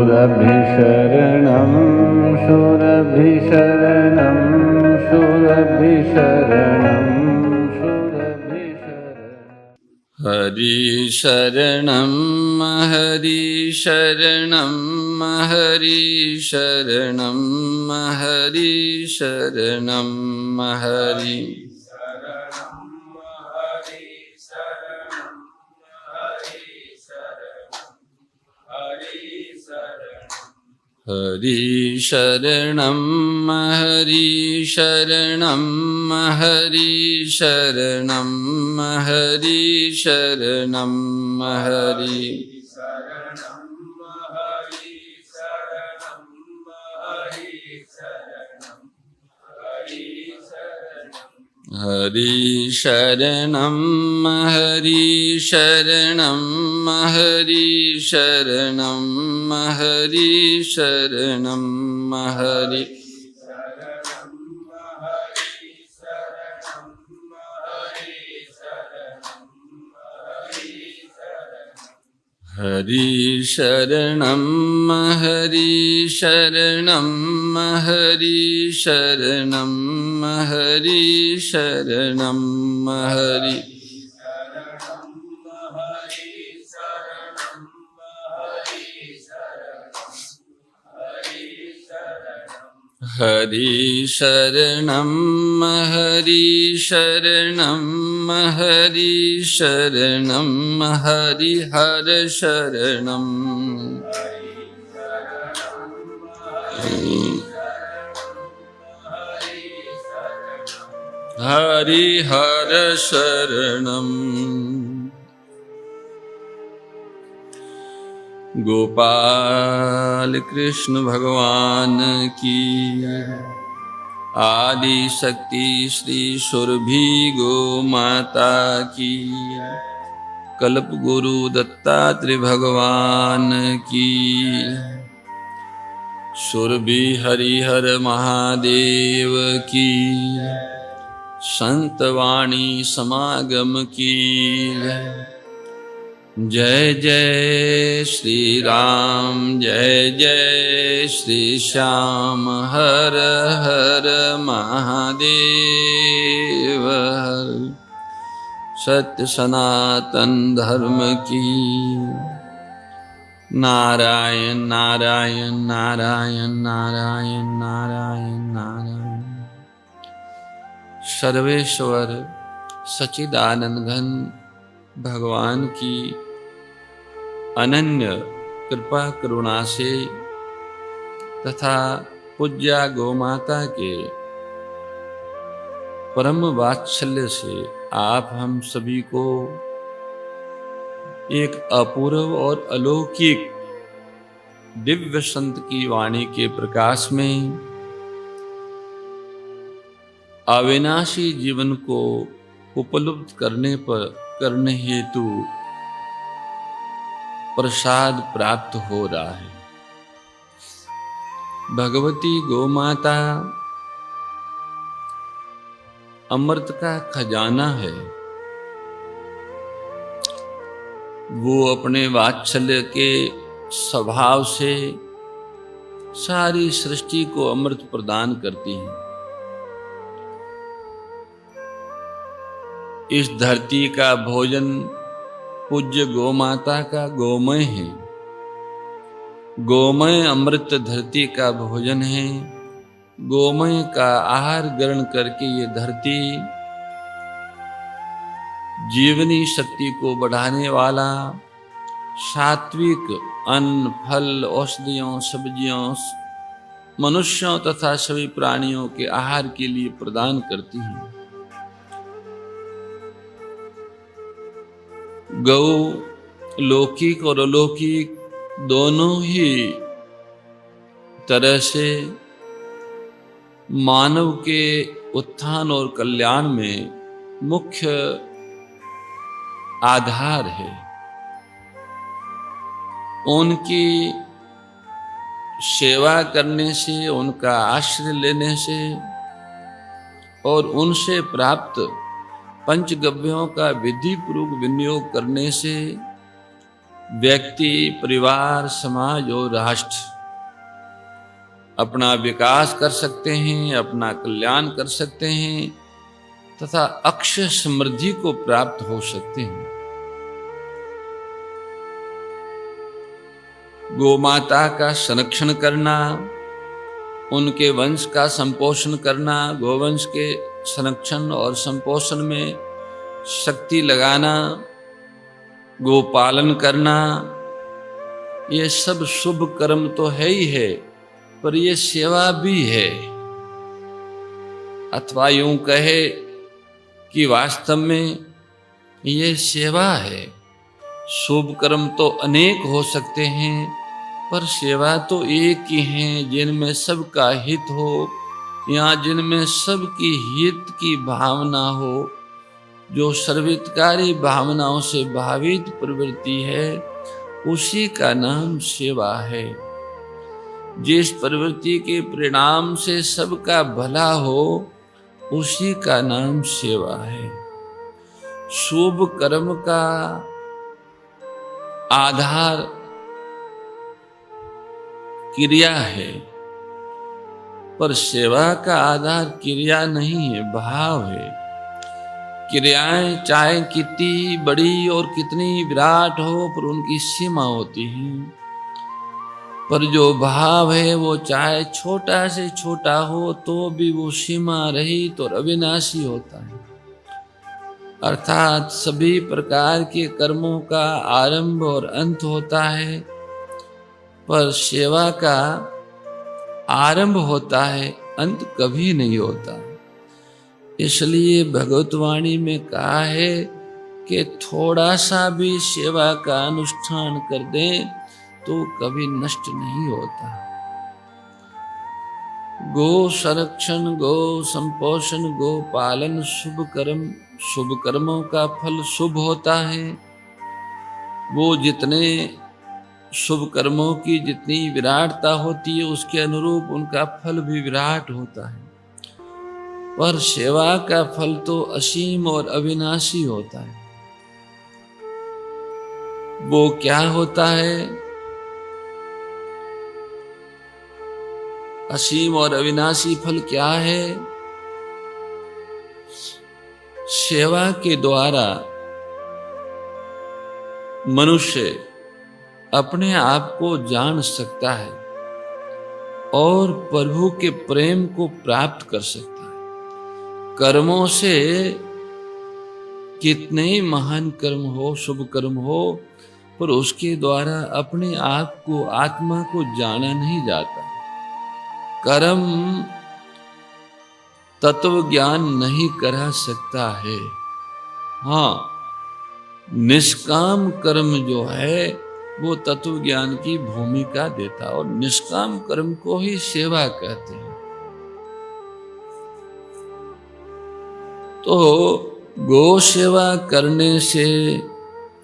शरणं शूरभिशरणं शूरभिशरणं हरि शरणं हरि शरणं हरि शरणं हरि शरणं हरि हरि शरणं हरि शरणं हरि शरणं हरि शरणं हरि हरि शरणं हरि शरणं हरि शरणं हरि शरणं हरि हरि शरणं हरि शरणं हरि शरणं हरि शरणं हरि हरि शरणं हरि शरणं हरि शरणं हरि हर शरणं हरि हर शरणं गोपाल कृष्ण भगवान की आदि शक्ति श्री सुरभि गो माता की कल्प गुरु दत्तात्रेय भगवान की सुरभि हरिहर महादेव की संत वाणी समागम की जय जय श्री राम जय जय श्री श्याम हर हर महादेव हर सत्य सनातन धर्म की नारायण नारायण नारायण नारायण नारायण नारायण सर्वेश्वर सच्चिदानंद घन भगवान की अनन्य कृपा करुणा से तथा पूज्या गौमाता के परम वात्सल्य से आप हम सभी को एक अपूर्व और अलौकिक दिव्य संत की वाणी के प्रकाश में अविनाशी जीवन को उपलब्ध करने हेतु प्रसाद प्राप्त हो रहा है। भगवती गोमाता अमृत का खजाना है। वो अपने वात्सल्य के स्वभाव से सारी सृष्टि को अमृत प्रदान करती है। इस धरती का भोजन पूज्य गोमाता का गोमय है। गोमय अमृत धरती का भोजन है। गोमय का आहार ग्रहण करके ये धरती जीवनी शक्ति को बढ़ाने वाला सात्विक अन्न फल औषधियों सब्जियों मनुष्यों तथा सभी प्राणियों के आहार के लिए प्रदान करती है। गौ लौकिक और अलौकिक दोनों ही तरह से मानव के उत्थान और कल्याण में मुख्य आधार है। उनकी सेवा करने से, उनका आश्रय लेने से और उनसे प्राप्त पंचगव्यों का विधि पूर्वक विनियोग करने से व्यक्ति, परिवार, समाज और राष्ट्र अपना विकास कर सकते हैं, अपना कल्याण कर सकते हैं तथा अक्षय समृद्धि को प्राप्त हो सकते हैं। गोमाता का संरक्षण करना, उनके वंश का संपोषण करना, गोवंश के संरक्षण और संपोषण में शक्ति लगाना, गोपालन करना, ये सब शुभ कर्म तो है ही है, पर ये सेवा भी है। अथवा यूं कहे कि वास्तव में ये सेवा है। शुभ कर्म तो अनेक हो सकते हैं, पर सेवा तो एक ही है, जिनमें सबका हित हो या जिनमें सबकी हित की भावना हो। जो सर्वहितकारी भावनाओं से भावित प्रवृत्ति है, उसी का नाम सेवा है। जिस प्रवृत्ति के परिणाम से सबका भला हो, उसी का नाम सेवा है। शुभ कर्म का आधार क्रिया है, पर सेवा का आधार क्रिया नहीं है, भाव है। क्रियाएं चाहे कितनी बड़ी और कितनी विराट हो, पर उनकी सीमा होती है। पर जो भाव है वो चाहे छोटा से छोटा हो तो भी वो सीमा रहित और अविनाशी होता है। अर्थात सभी प्रकार के कर्मों का आरंभ और अंत होता है, पर सेवा का आरंभ होता है, अंत कभी नहीं होता। इसलिए भगवतवाणी में कहा है कि थोड़ा सा भी सेवा का अनुष्ठान कर दें तो कभी नष्ट नहीं होता। गो संरक्षण, गो संपोषण, गो पालन शुभ कर्म, शुभ कर्मों का फल शुभ होता है। वो जितने शुभ कर्मों की जितनी विराटता होती है, उसके अनुरूप उनका फल भी विराट होता है। पर सेवा का फल तो असीम और अविनाशी होता है। वो क्या होता है? असीम और अविनाशी फल क्या है? सेवा के द्वारा मनुष्य अपने आप को जान सकता है और प्रभु के प्रेम को प्राप्त कर सकता है। कर्मों से कितने महान कर्म हो, शुभ कर्म हो, पर उसके द्वारा अपने आप को, आत्मा को जाना नहीं जाता। कर्म तत्व ज्ञान नहीं करा सकता है। हाँ, निष्काम कर्म जो है वो तत्व ज्ञान की भूमिका देता, और निष्काम कर्म को ही सेवा कहते हैं। तो गो सेवा करने से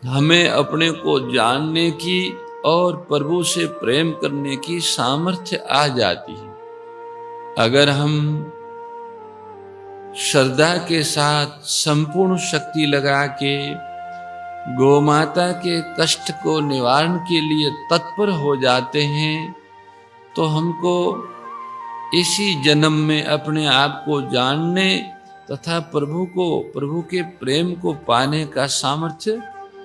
हमें अपने को जानने की और प्रभु से प्रेम करने की सामर्थ्य आ जाती है। अगर हम श्रद्धा के साथ संपूर्ण शक्ति लगा के गोमाता के कष्ट को निवारण के लिए तत्पर हो जाते हैं, तो हमको इसी जन्म में अपने आप को जानने तथा प्रभु के प्रेम को पाने का सामर्थ्य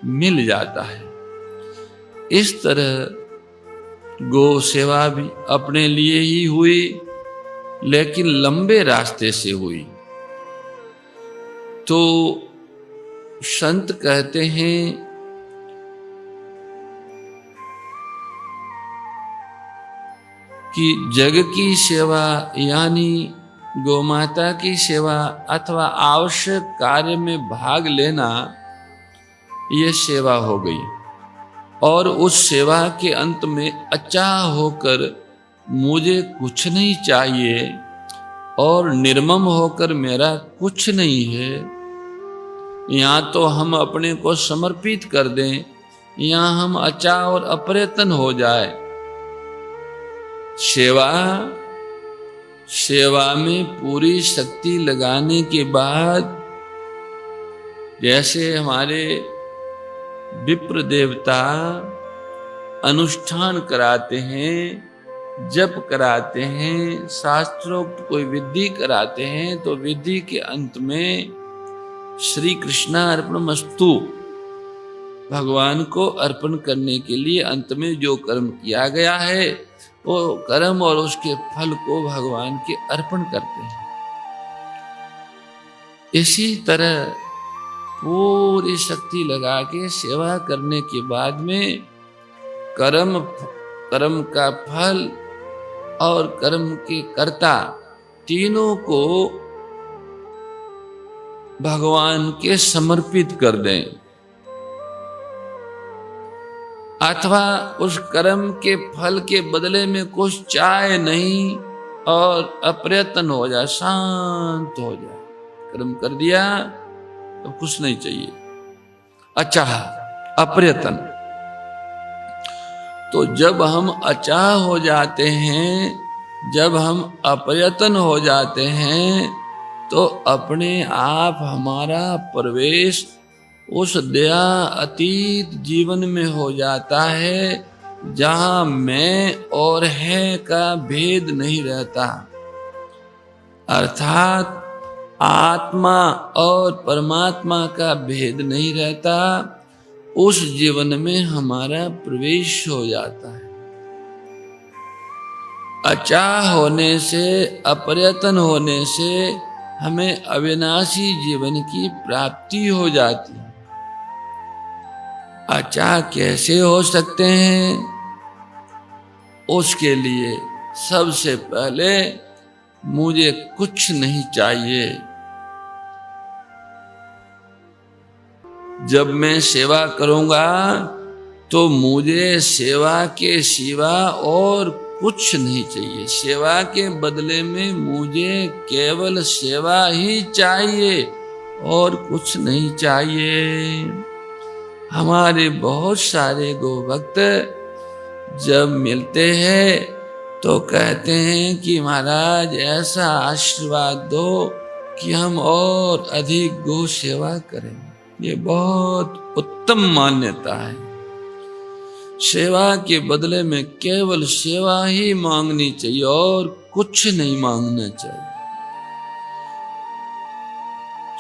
मिल जाता है। इस तरह गो सेवा भी अपने लिए ही हुई, लेकिन लंबे रास्ते से हुई। तो संत कहते हैं कि जग की सेवा यानी गोमाता की सेवा अथवा आवश्यक कार्य में भाग लेना, ये सेवा हो गई। और उस सेवा के अंत में अचाह होकर मुझे कुछ नहीं चाहिए और निर्मम होकर मेरा कुछ नहीं है, या तो हम अपने को समर्पित कर दें या हम अचाह और अप्रयत्न हो जाए। सेवा में पूरी शक्ति लगाने के बाद, जैसे हमारे विप्र देवता अनुष्ठान कराते हैं, जप कराते हैं, शास्त्रोक्त कोई विधि कराते हैं, तो विधि के अंत में श्री कृष्णार्पणमस्तु भगवान को अर्पण करने के लिए अंत में जो कर्म किया गया है वो कर्म और उसके फल को भगवान के अर्पण करते हैं। इसी तरह पूरी शक्ति लगा के सेवा करने के बाद में कर्म का फल और कर्म के कर्ता तीनों को भगवान के समर्पित कर दें, अथवा उस कर्म के फल के बदले में कुछ चाहे नहीं और अप्रयत्न हो जाए, शांत हो जाए। कर्म कर दिया तो कुछ नहीं चाहिए, अचाह अप्रयत्न। तो जब हम अचाह हो जाते हैं, जब हम अप्रयत्न हो जाते हैं, तो अपने आप हमारा प्रवेश उस दया अतीत जीवन में हो जाता है, जहां मैं और है का भेद नहीं रहता। अर्थात आत्मा और परमात्मा का भेद नहीं रहता। उस जीवन में हमारा प्रवेश हो जाता है। अचाह होने से, अप्रयत्न होने से हमें अविनाशी जीवन की प्राप्ति हो जाती है। अचाह कैसे हो सकते हैं? उसके लिए सबसे पहले मुझे कुछ नहीं चाहिए। जब मैं सेवा करूंगा तो मुझे सेवा के सिवा और कुछ नहीं चाहिए। सेवा के बदले में मुझे केवल सेवा ही चाहिए और कुछ नहीं चाहिए। हमारे बहुत सारे गोभक्त जब मिलते हैं तो कहते हैं कि महाराज ऐसा आशीर्वाद दो कि हम और अधिक गो सेवा करें। ये बहुत उत्तम मान्यता है। सेवा के बदले में केवल सेवा ही मांगनी चाहिए और कुछ नहीं मांगना चाहिए।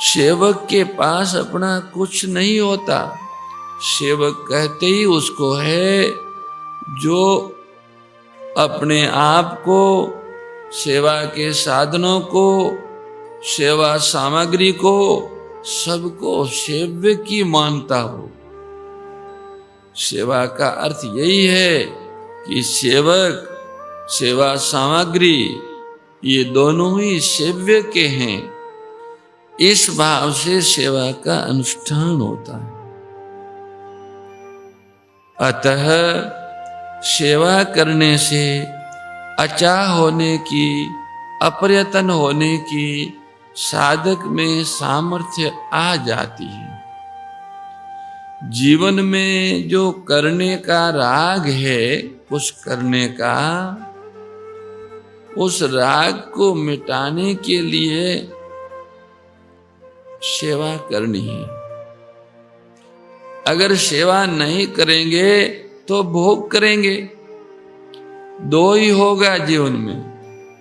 सेवक के पास अपना कुछ नहीं होता। सेवक कहते ही उसको है जो अपने आप को, सेवा के साधनों को, सेवा सामग्री को, सबको सेव्य की मानता हो। सेवा का अर्थ यही है कि सेवक, सेवा सामग्री, ये दोनों ही सेव्य के हैं। इस भाव से सेवा का अनुष्ठान होता है। अतः सेवा करने से अचाह होने की, अप्रयत्न होने की साधक में सामर्थ्य आ जाती है। जीवन में जो करने का राग है, कुछ करने का, उस राग को मिटाने के लिए सेवा करनी है। अगर सेवा नहीं करेंगे तो भोग करेंगे। दो ही होगा जीवन में,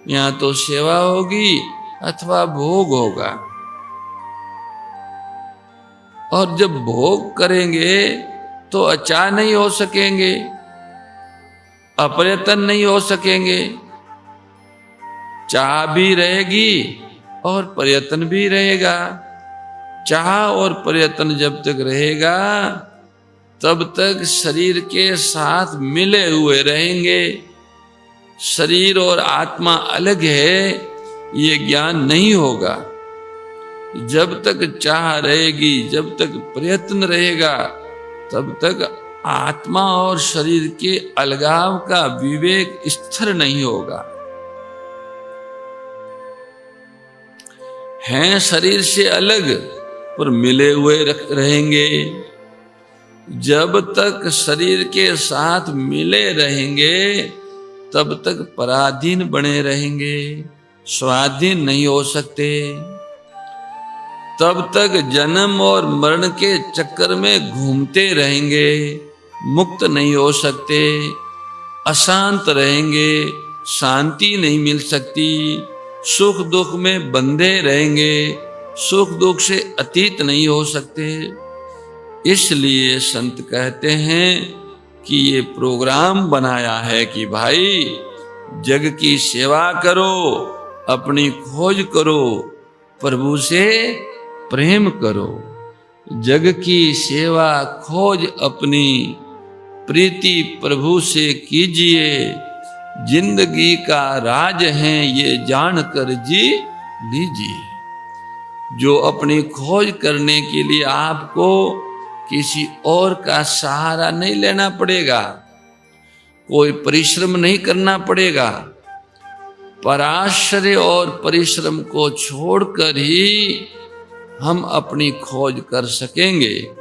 या तो सेवा होगी अथवा भोग होगा। और जब भोग करेंगे तो अचाह नहीं हो सकेंगे, अप्रयत्न नहीं हो सकेंगे। चाह भी रहेगी और प्रयत्न भी रहेगा। चाह और प्रयत्न जब तक रहेगा तब तक शरीर के साथ मिले हुए रहेंगे। शरीर और आत्मा अलग है, ये ज्ञान नहीं होगा। जब तक चाह रहेगी, जब तक प्रयत्न रहेगा, तब तक आत्मा और शरीर के अलगाव का विवेक स्थिर नहीं होगा। हैं शरीर से अलग पर मिले हुए रहेंगे। जब तक शरीर के साथ मिले रहेंगे तब तक पराधीन बने रहेंगे, स्वाधीन नहीं हो सकते। तब तक जन्म और मरण के चक्कर में घूमते रहेंगे, मुक्त नहीं हो सकते, अशांत रहेंगे, शांति नहीं मिल सकती, सुख दुख में बंधे रहेंगे, सुख दुख से अतीत नहीं हो सकते। इसलिए संत कहते हैं कि ये प्रोग्राम बनाया है कि भाई जग की सेवा करो, अपनी खोज करो, प्रभु से प्रेम करो। जग की सेवा खोज अपनी प्रीति प्रभु से कीजिए, जिंदगी का राज है ये जानकर जी लीजिए। जो अपनी खोज करने के लिए आपको किसी और का सहारा नहीं लेना पड़ेगा, कोई परिश्रम नहीं करना पड़ेगा, पराश्रय और परिश्रम को छोड़कर ही हम अपनी खोज कर सकेंगे,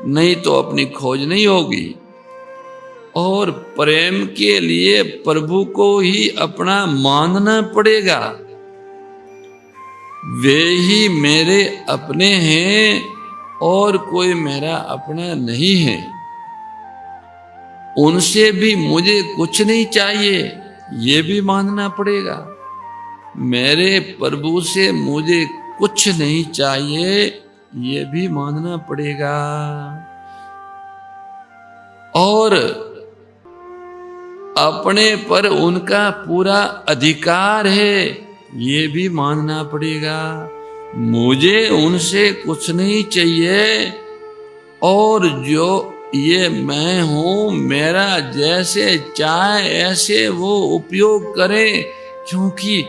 नहीं तो अपनी खोज नहीं होगी। और प्रेम के लिए प्रभु को ही अपना मानना पड़ेगा। वे ही मेरे अपने हैं और कोई मेरा अपना नहीं है। उनसे भी मुझे कुछ नहीं चाहिए, ये भी मानना पड़ेगा। मेरे प्रभु से मुझे कुछ नहीं चाहिए, ये भी मानना पड़ेगा। और अपने पर उनका पूरा अधिकार है, ये भी मानना पड़ेगा। मुझे उनसे कुछ नहीं चाहिए और जो ये मैं हूं, मेरा जैसे चाहे ऐसे वो उपयोग करें, क्योंकि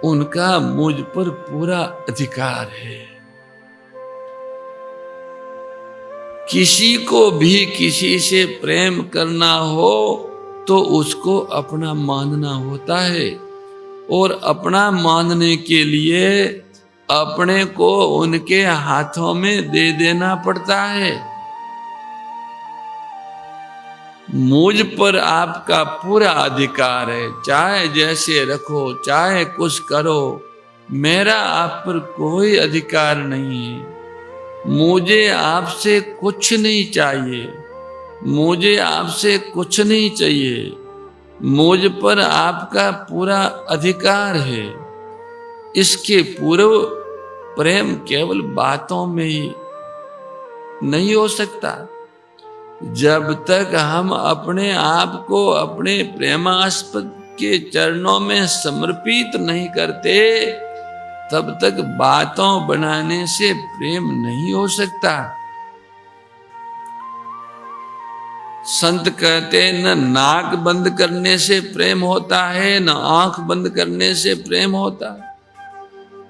उनका मुझ पर पूरा अधिकार है। किसी को भी किसी से प्रेम करना हो तो उसको अपना मानना होता है, और अपना मानने के लिए अपने को उनके हाथों में दे देना पड़ता है। मुझ पर आपका पूरा अधिकार है, चाहे जैसे रखो, चाहे कुछ करो, मेरा आप पर कोई अधिकार नहीं है। मुझे आपसे कुछ नहीं चाहिए, मुझे आपसे कुछ नहीं चाहिए, मुझ पर आपका पूरा अधिकार है। इसके पूर्व प्रेम केवल बातों में ही नहीं हो सकता। जब तक हम अपने आप को अपने प्रेमास्पद के चरणों में समर्पित नहीं करते, तब तक बातों बनाने से प्रेम नहीं हो सकता। संत कहते हैं न नाक बंद करने से प्रेम होता है, न आंख बंद करने से प्रेम होता है।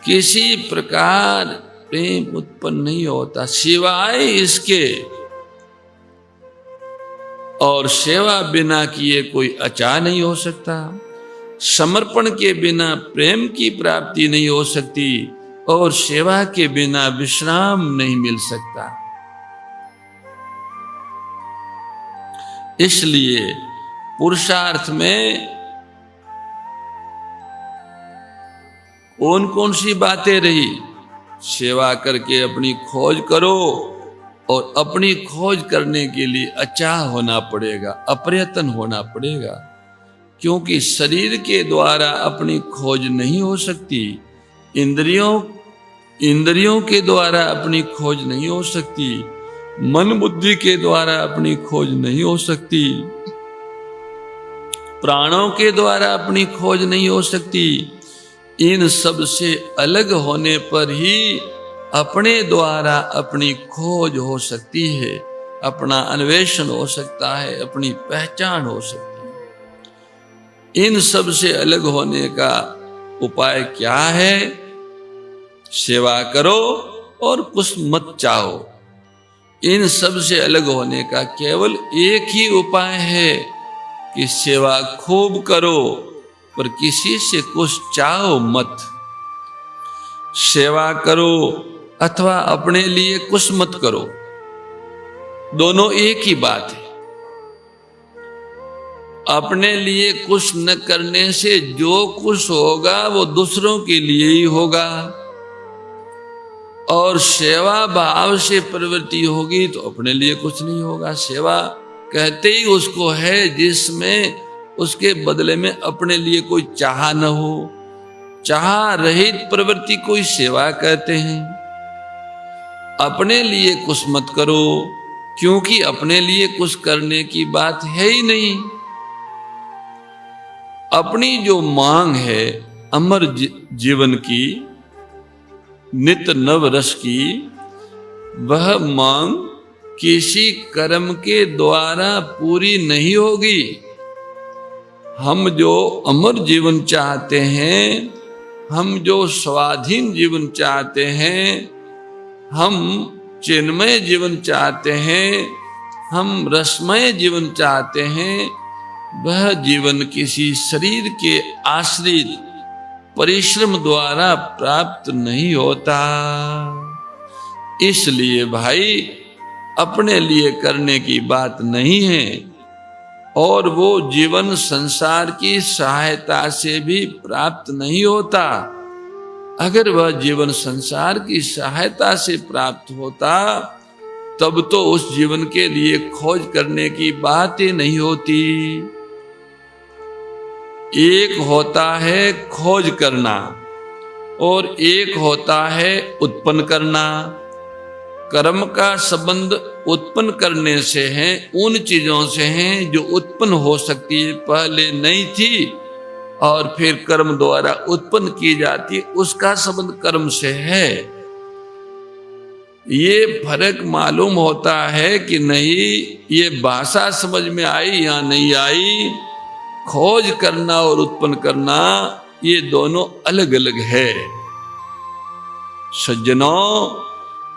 किसी प्रकार प्रेम उत्पन्न नहीं होता सिवाय इसके, और सेवा बिना किए कोई अचा नहीं हो सकता। समर्पण के बिना प्रेम की प्राप्ति नहीं हो सकती, और सेवा के बिना विश्राम नहीं मिल सकता। इसलिए पुरुषार्थ में कौन कौन सी बातें रही? सेवा करके अपनी खोज करो, और अपनी खोज करने के लिए अचाह होना पड़ेगा, अप्रयत्न होना पड़ेगा, क्योंकि शरीर के द्वारा अपनी खोज नहीं हो सकती, इंद्रियों के द्वारा अपनी खोज नहीं हो सकती, मन बुद्धि के द्वारा अपनी खोज नहीं हो सकती, प्राणों के द्वारा अपनी खोज नहीं हो सकती। इन सब से अलग होने पर ही अपने द्वारा अपनी खोज हो सकती है, अपना अन्वेषण हो सकता है, अपनी पहचान हो सकती है। इन सब से अलग होने का उपाय क्या है? सेवा करो और कुछ मत चाहो। इन सब से अलग होने का केवल एक ही उपाय है कि सेवा खूब करो, पर किसी से कुछ चाहो मत। सेवा करो अथवा अपने लिए कुछ मत करो, दोनों एक ही बात है। अपने लिए कुछ न करने से जो कुछ होगा वो दूसरों के लिए ही होगा, और सेवा भाव से प्रवृत्ति होगी तो अपने लिए कुछ नहीं होगा। सेवा कहते ही उसको है जिसमें उसके बदले में अपने लिए कोई चाह न हो। चाह रहित प्रवृत्ति कोई सेवा कहते हैं। अपने लिए कुछ मत करो, क्योंकि अपने लिए कुछ करने की बात है ही नहीं। अपनी जो मांग है अमर जीवन की, नित नव रस की, वह मांग किसी कर्म के द्वारा पूरी नहीं होगी। हम जो अमर जीवन चाहते हैं, हम जो स्वाधीन जीवन चाहते हैं, हम चिन्मय जीवन चाहते हैं, हम रसमय जीवन चाहते हैं, वह जीवन किसी शरीर के आश्रित परिश्रम द्वारा प्राप्त नहीं होता। इसलिए भाई अपने लिए करने की बात नहीं है, और वो जीवन संसार की सहायता से भी प्राप्त नहीं होता। अगर वह जीवन संसार की सहायता से प्राप्त होता तब तो उस जीवन के लिए खोज करने की बात ही नहीं होती। एक होता है खोज करना और एक होता है उत्पन्न करना। कर्म का संबंध उत्पन्न करने से है, उन चीजों से है जो उत्पन्न हो सकती है, पहले नहीं थी और फिर कर्म द्वारा उत्पन्न की जाती, उसका संबंध कर्म से है। ये फर्क मालूम होता है कि नहीं, ये भाषा समझ में आई या नहीं आई। खोज करना और उत्पन्न करना ये दोनों अलग अलग है। सज्जनों,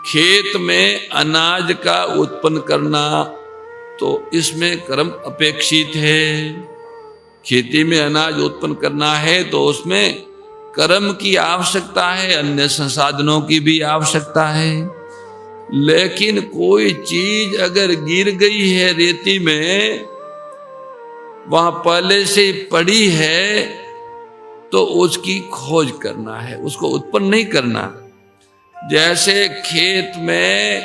खेत में अनाज का उत्पन्न करना तो इसमें कर्म अपेक्षित है। खेती में अनाज उत्पन्न करना है तो उसमें कर्म की आवश्यकता है, अन्य संसाधनों की भी आवश्यकता है। लेकिन कोई चीज अगर गिर गई है रेती में, वहां पहले से पड़ी है, तो उसकी खोज करना है, उसको उत्पन्न नहीं करना। जैसे खेत में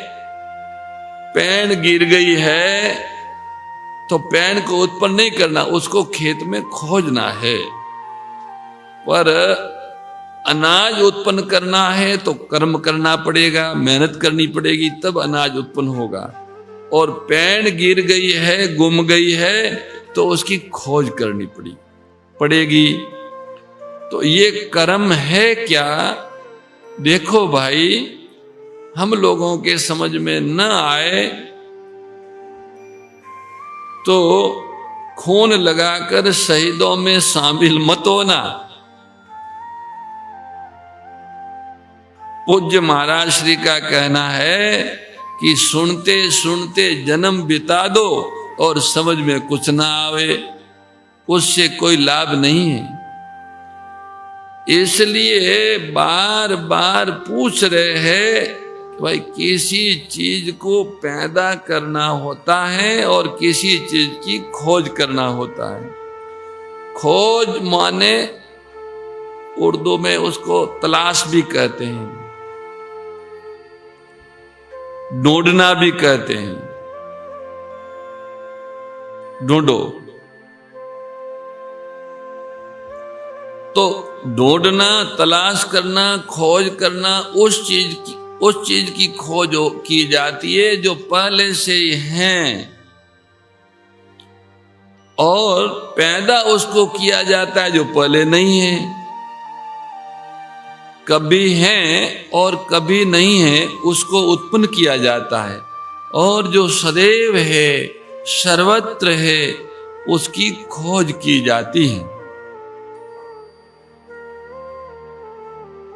पैन गिर गई है तो पैन को उत्पन्न नहीं करना, उसको खेत में खोजना है। पर अनाज उत्पन्न करना है तो कर्म करना पड़ेगा, मेहनत करनी पड़ेगी, तब अनाज उत्पन्न होगा। और पैन गिर गई है, गुम गई है, तो उसकी खोज करनी पड़ेगी। तो ये कर्म है क्या? देखो भाई, हम लोगों के समझ में न आए तो खून लगाकर शहीदों में शामिल मत होना। पूज्य महाराज श्री का कहना है कि सुनते सुनते जन्म बिता दो और समझ में कुछ ना आवे, उससे कोई लाभ नहीं है। इसलिए बार बार पूछ रहे हैं कि भाई किसी चीज को पैदा करना होता है और किसी चीज की खोज करना होता है। खोज माने उर्दू में उसको तलाश भी कहते हैं, ढूंढना भी कहते हैं। ढूंढो तो ढूंढना, तलाश करना, खोज करना, उस चीज की खोज की जाती है जो पहले से ही हैं, और पैदा उसको किया जाता है जो पहले नहीं है। कभी है और कभी नहीं है, उसको उत्पन्न किया जाता है। और जो सदैव है, सर्वत्र है, उसकी खोज की जाती है।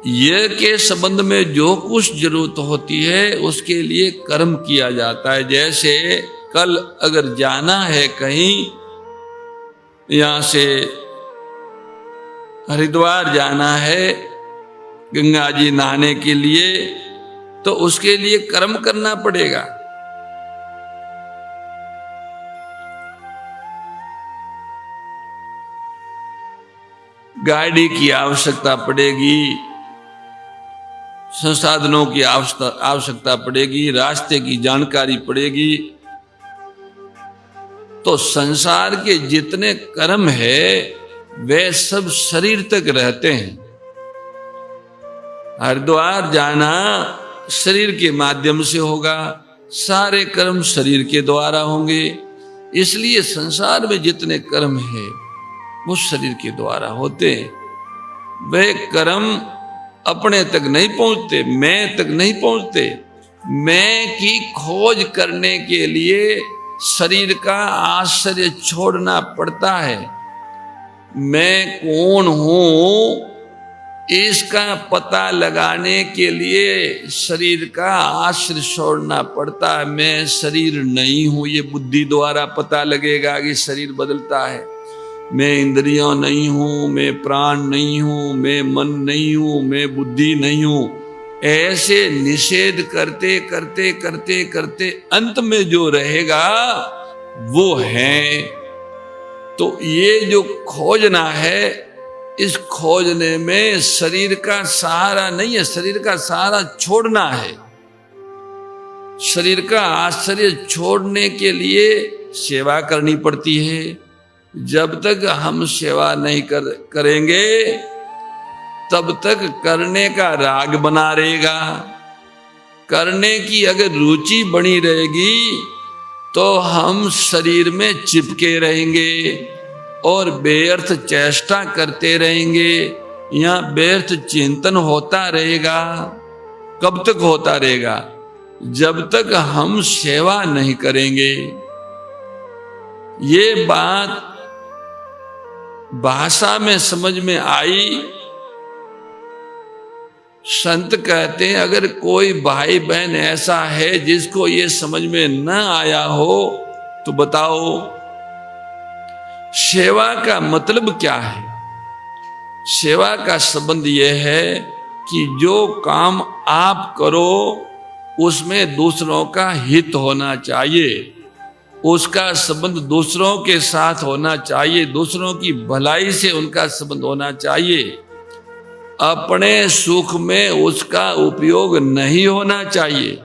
यह के संबंध में जो कुछ जरूरत होती है उसके लिए कर्म किया जाता है। जैसे कल अगर जाना है कहीं, यहां से हरिद्वार जाना है गंगा जी नहाने के लिए, तो उसके लिए कर्म करना पड़ेगा। गाड़ी की आवश्यकता पड़ेगी, संसाधनों की आवश्यकता पड़ेगी, रास्ते की जानकारी पड़ेगी। तो संसार के जितने कर्म है वे सब शरीर तक रहते हैं। हरिद्वार जाना शरीर के माध्यम से होगा, सारे कर्म शरीर के द्वारा होंगे। इसलिए संसार में जितने कर्म है वो शरीर के द्वारा होते हैं। वे कर्म अपने तक नहीं पहुंचते, मैं तक नहीं पहुंचते। मैं की खोज करने के लिए शरीर का आश्रय छोड़ना पड़ता है। मैं कौन हूं इसका पता लगाने के लिए शरीर का आश्रय छोड़ना पड़ता है। मैं शरीर नहीं हूं, ये बुद्धि द्वारा पता लगेगा कि शरीर बदलता है। मैं इंद्रियां नहीं हूं, मैं प्राण नहीं हूं, मैं मन नहीं हूं, मैं बुद्धि नहीं हूं। ऐसे निषेध करते करते करते करते अंत में जो रहेगा वो है। तो ये जो खोजना है, इस खोजने में शरीर का सहारा नहीं है, शरीर का सहारा छोड़ना है। शरीर का आश्रय छोड़ने के लिए सेवा करनी पड़ती है। जब तक हम सेवा नहीं करेंगे तब तक करने का राग बना रहेगा। करने की अगर रुचि बनी रहेगी तो हम शरीर में चिपके रहेंगे और व्यर्थ चेष्टा करते रहेंगे। यहाँ व्यर्थ चिंतन होता रहेगा। कब तक होता रहेगा? जब तक हम सेवा नहीं करेंगे। ये बात भाषा में समझ में आई। संत कहते हैं अगर कोई भाई बहन ऐसा है जिसको ये समझ में न आया हो तो बताओ सेवा का मतलब क्या है। सेवा का संबंध यह है कि जो काम आप करो उसमें दूसरों का हित होना चाहिए, उसका संबंध दूसरों के साथ होना चाहिए, दूसरों की भलाई से उनका संबंध होना चाहिए। अपने सुख में उसका उपयोग नहीं होना चाहिए।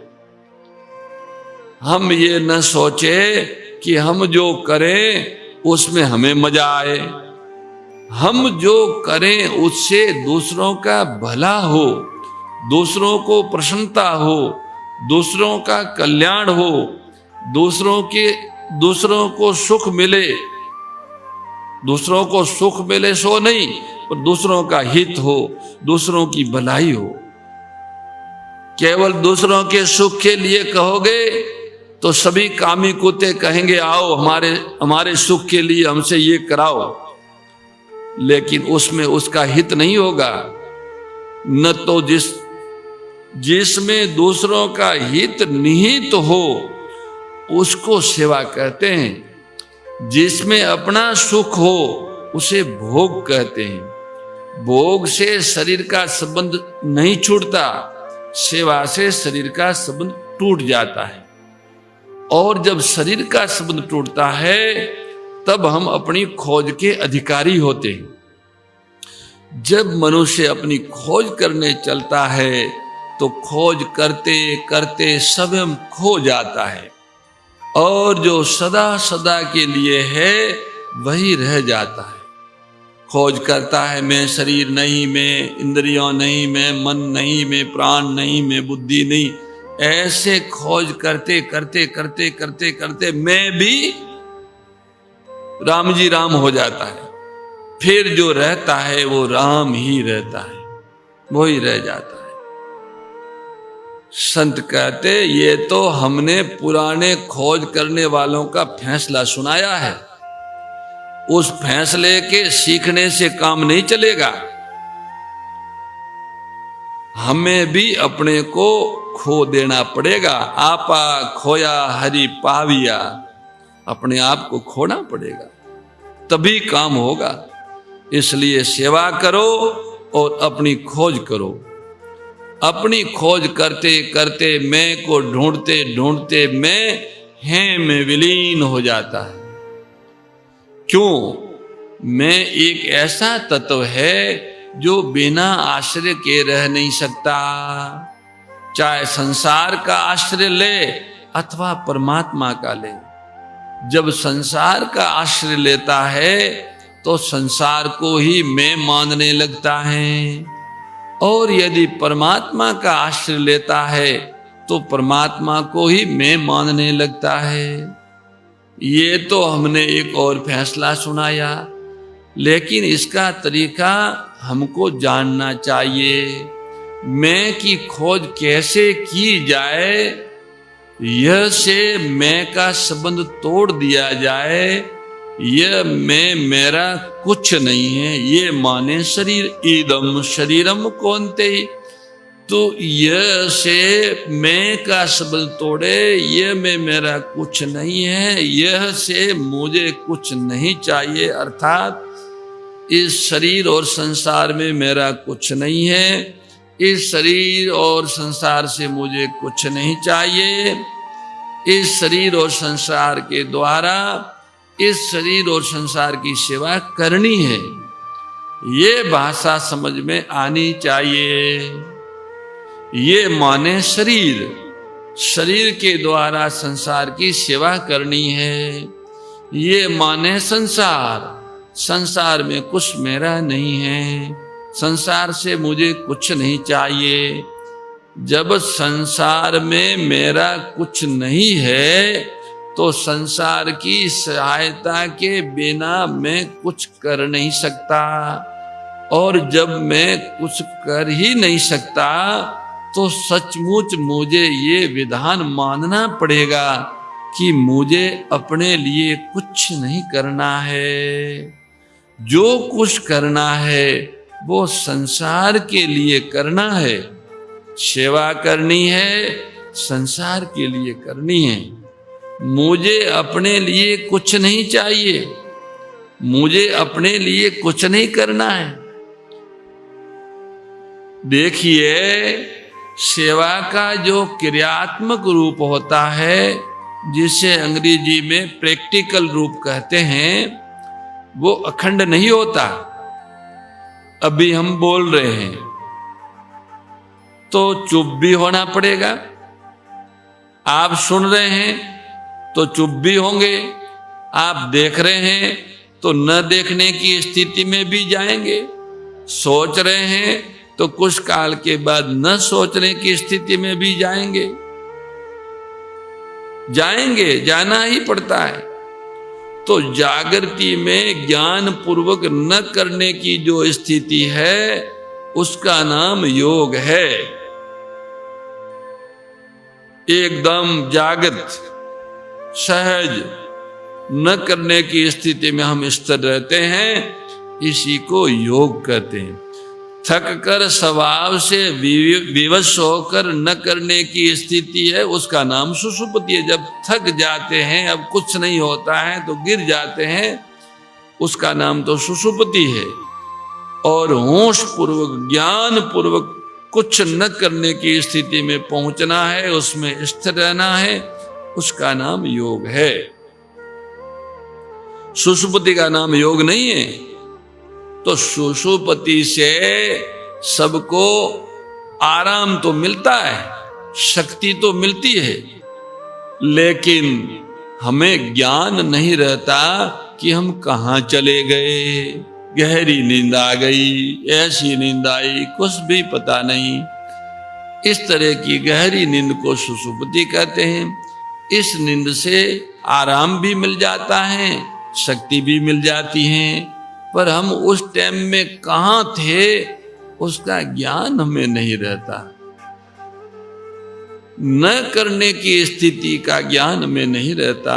हम ये न सोचे कि हम जो करें उसमें हमें मजा आए। हम जो करें उससे दूसरों का भला हो, दूसरों को प्रसन्नता हो, दूसरों का कल्याण हो, दूसरों को सुख मिले। दूसरों को सुख मिले सो नहीं, पर दूसरों का हित हो, दूसरों की भलाई हो। केवल दूसरों के सुख के लिए कहोगे तो सभी कामी कुत्ते कहेंगे आओ हमारे सुख के लिए हमसे ये कराओ, लेकिन उसमें उसका हित नहीं होगा। न तो जिसमें दूसरों का हित निहित हो उसको सेवा कहते हैं। जिसमें अपना सुख हो उसे भोग कहते हैं। भोग से शरीर का संबंध नहीं छूटता, सेवा से शरीर का संबंध टूट जाता है। और जब शरीर का संबंध टूटता है तब हम अपनी खोज के अधिकारी होते हैं। जब मनुष्य अपनी खोज करने चलता है तो खोज करते करते स्वयं खो जाता है, और जो सदा सदा के लिए है वही रह जाता है। खोज करता है मैं शरीर नहीं, मैं इंद्रियों नहीं, मैं मन नहीं, मैं प्राण नहीं, मैं बुद्धि नहीं। ऐसे खोज करते करते करते करते करते मैं भी राम जी राम हो जाता है। फिर जो रहता है वो राम ही रहता है, वो ही रह जाता है। संत कहते ये तो हमने पुराने खोज करने वालों का फैसला सुनाया है। उस फैसले के सीखने से काम नहीं चलेगा। हमें भी अपने को खो देना पड़ेगा। आपा खोया हरि पाविया, अपने आप को खोना पड़ेगा तभी काम होगा। इसलिए सेवा करो और अपनी खोज करो। अपनी खोज करते करते मैं को ढूंढते ढूंढते मैं में विलीन हो जाता है। क्यों? मैं एक ऐसा तत्व है जो बिना आश्रय के रह नहीं सकता। चाहे संसार का आश्रय ले अथवा परमात्मा का ले। जब संसार का आश्रय लेता है तो संसार को ही मैं मानने लगता है, और यदि परमात्मा का आश्रय लेता है तो परमात्मा को ही मैं मानने लगता है। ये तो हमने एक और फैसला सुनाया, लेकिन इसका तरीका हमको जानना चाहिए। मैं की खोज कैसे की जाए, यह से मैं का संबंध तोड़ दिया जाए। यह मैं मेरा कुछ नहीं है, ये माने शरीर। इदम शरीरम कौनते, तो यह से मैं का संबंध तोड़े। यह मैं मेरा कुछ नहीं है, यह से मुझे कुछ नहीं चाहिए, अर्थात इस शरीर और संसार में मेरा कुछ नहीं है। इस शरीर और संसार से मुझे कुछ नहीं चाहिए। इस शरीर और संसार के द्वारा इस शरीर और संसार की सेवा करनी है, ये भाषा समझ में आनी चाहिए। ये माने शरीर, शरीर के द्वारा संसार की सेवा करनी है। ये माने संसार, संसार में कुछ मेरा नहीं है, संसार से मुझे कुछ नहीं चाहिए। जब संसार में मेरा कुछ नहीं है तो संसार की सहायता के बिना मैं कुछ कर नहीं सकता, और जब मैं कुछ कर ही नहीं सकता तो सचमुच मुझे ये विधान मानना पड़ेगा कि मुझे अपने लिए कुछ नहीं करना है। जो कुछ करना है वो संसार के लिए करना है। सेवा करनी है, संसार के लिए करनी है। मुझे अपने लिए कुछ नहीं चाहिए, मुझे अपने लिए कुछ नहीं करना है। देखिए, सेवा का जो क्रियात्मक रूप होता है, जिसे अंग्रेजी में प्रैक्टिकल रूप कहते हैं, वो अखंड नहीं होता। अभी हम बोल रहे हैं तो चुप भी होना पड़ेगा। आप सुन रहे हैं तो चुप भी होंगे। आप देख रहे हैं तो न देखने की स्थिति में भी जाएंगे। सोच रहे हैं तो कुछ काल के बाद न सोचने की स्थिति में भी जाएंगे। जाना ही पड़ता है। तो जागृति में ज्ञान पूर्वक न करने की जो स्थिति है, उसका नाम योग है। एकदम जागृत सहज न करने की स्थिति में हम स्थिर रहते हैं, इसी को योग कहते हैं। थक कर स्वभाव से विवश होकर न करने की स्थिति है, उसका नाम सुषुप्ति है। जब थक जाते हैं, अब कुछ नहीं होता है तो गिर जाते हैं, उसका नाम तो सुषुप्ति है। और होश पूर्वक ज्ञान पूर्वक कुछ न करने की स्थिति में पहुंचना है, उसमें स्थिर रहना है, उसका नाम योग है। सुषुप्ति का नाम योग नहीं है। तो सुषुप्ति से सबको आराम तो मिलता है, शक्ति तो मिलती है, लेकिन हमें ज्ञान नहीं रहता कि हम कहाँ चले गए। गहरी नींद आ गई, ऐसी नींद आई, कुछ भी पता नहीं। इस तरह की गहरी नींद को सुषुप्ति कहते हैं। इस नींद से आराम भी मिल जाता है, शक्ति भी मिल जाती है, पर हम उस टाइम में कहाँ थे उसका ज्ञान हमें नहीं रहता। न करने की स्थिति का ज्ञान हमें नहीं रहता,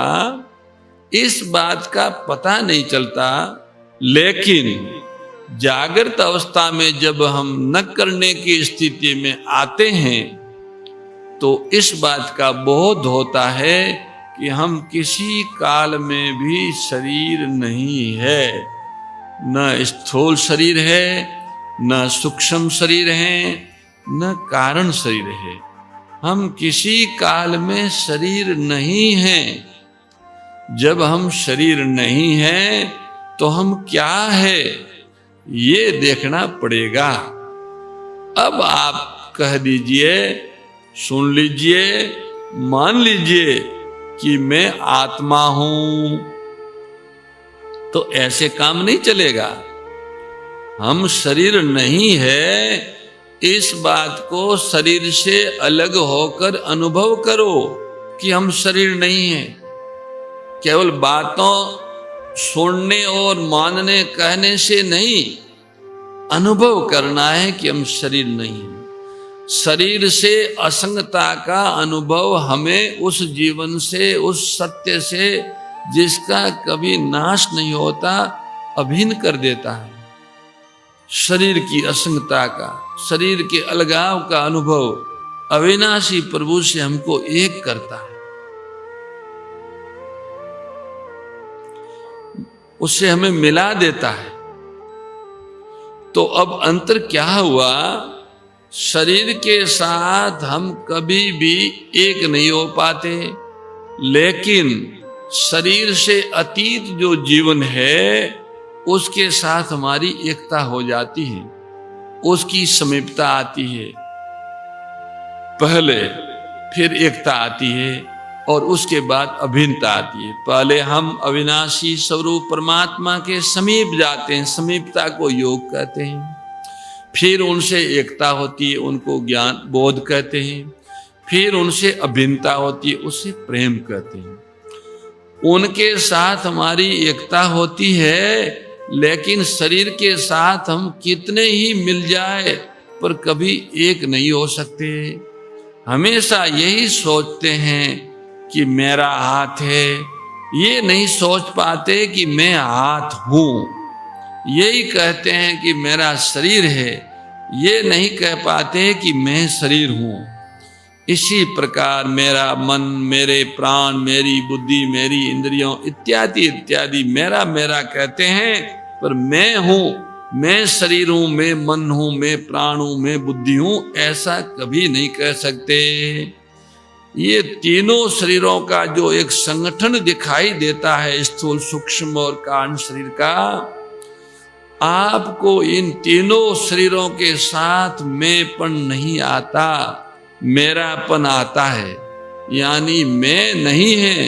इस बात का पता नहीं चलता। लेकिन जागृत अवस्था में जब हम न करने की स्थिति में आते हैं तो इस बात का बोध होता है कि हम किसी काल में भी शरीर नहीं है। न स्थूल शरीर है, न सूक्ष्म शरीर है, न कारण शरीर है। हम किसी काल में शरीर नहीं हैं। जब हम शरीर नहीं हैं तो हम क्या है? ये देखना पड़ेगा। अब आप कह दीजिए, सुन लीजिए, मान लीजिए कि मैं आत्मा हूं, तो ऐसे काम नहीं चलेगा। हम शरीर नहीं है, इस बात को शरीर से अलग होकर अनुभव करो कि हम शरीर नहीं है। केवल बातों सुनने और मानने कहने से नहीं, अनुभव करना है कि हम शरीर नहीं है। शरीर से असंगता का अनुभव हमें उस जीवन से, उस सत्य से जिसका कभी नाश नहीं होता, अभिन्न कर देता है। शरीर की असंगता का, शरीर के अलगाव का अनुभव अविनाशी प्रभु से हमको एक करता है, उससे हमें मिला देता है। तो अब अंतर क्या हुआ? शरीर के साथ हम कभी भी एक नहीं हो पाते, लेकिन शरीर से अतीत जो जीवन है उसके साथ हमारी एकता हो जाती है, उसकी समीपता आती है पहले, फिर एकता आती है और उसके बाद अभिन्नता आती है। पहले हम अविनाशी स्वरूप परमात्मा के समीप जाते हैं, समीपता को योग कहते हैं। फिर उनसे एकता होती है, उनको ज्ञान बोध कहते हैं। फिर उनसे अभिन्नता होती है, उसे प्रेम कहते हैं। उनके साथ हमारी एकता होती है, लेकिन शरीर के साथ हम कितने ही मिल जाए पर कभी एक नहीं हो सकते। हमेशा यही सोचते हैं कि मेरा हाथ है, ये नहीं सोच पाते कि मैं हाथ हूं। यही कहते हैं कि मेरा शरीर है, ये नहीं कह पाते कि मैं शरीर हूं। इसी प्रकार मेरा मन, मेरे प्राण, मेरी बुद्धि, मेरी इंद्रियों इत्यादि इत्यादि मेरा मेरा कहते हैं, पर मैं हूं, मैं शरीर हूं, मैं मन हूं, मैं प्राण हूं, मैं बुद्धि हूं, ऐसा कभी नहीं कह सकते। ये तीनों शरीरों का जो एक संगठन दिखाई देता है, स्थूल, सूक्ष्म और कारण शरीर का, आपको इन तीनों शरीरों के साथ मैंपन नहीं आता, मेरापन आता है। यानी मैं नहीं है,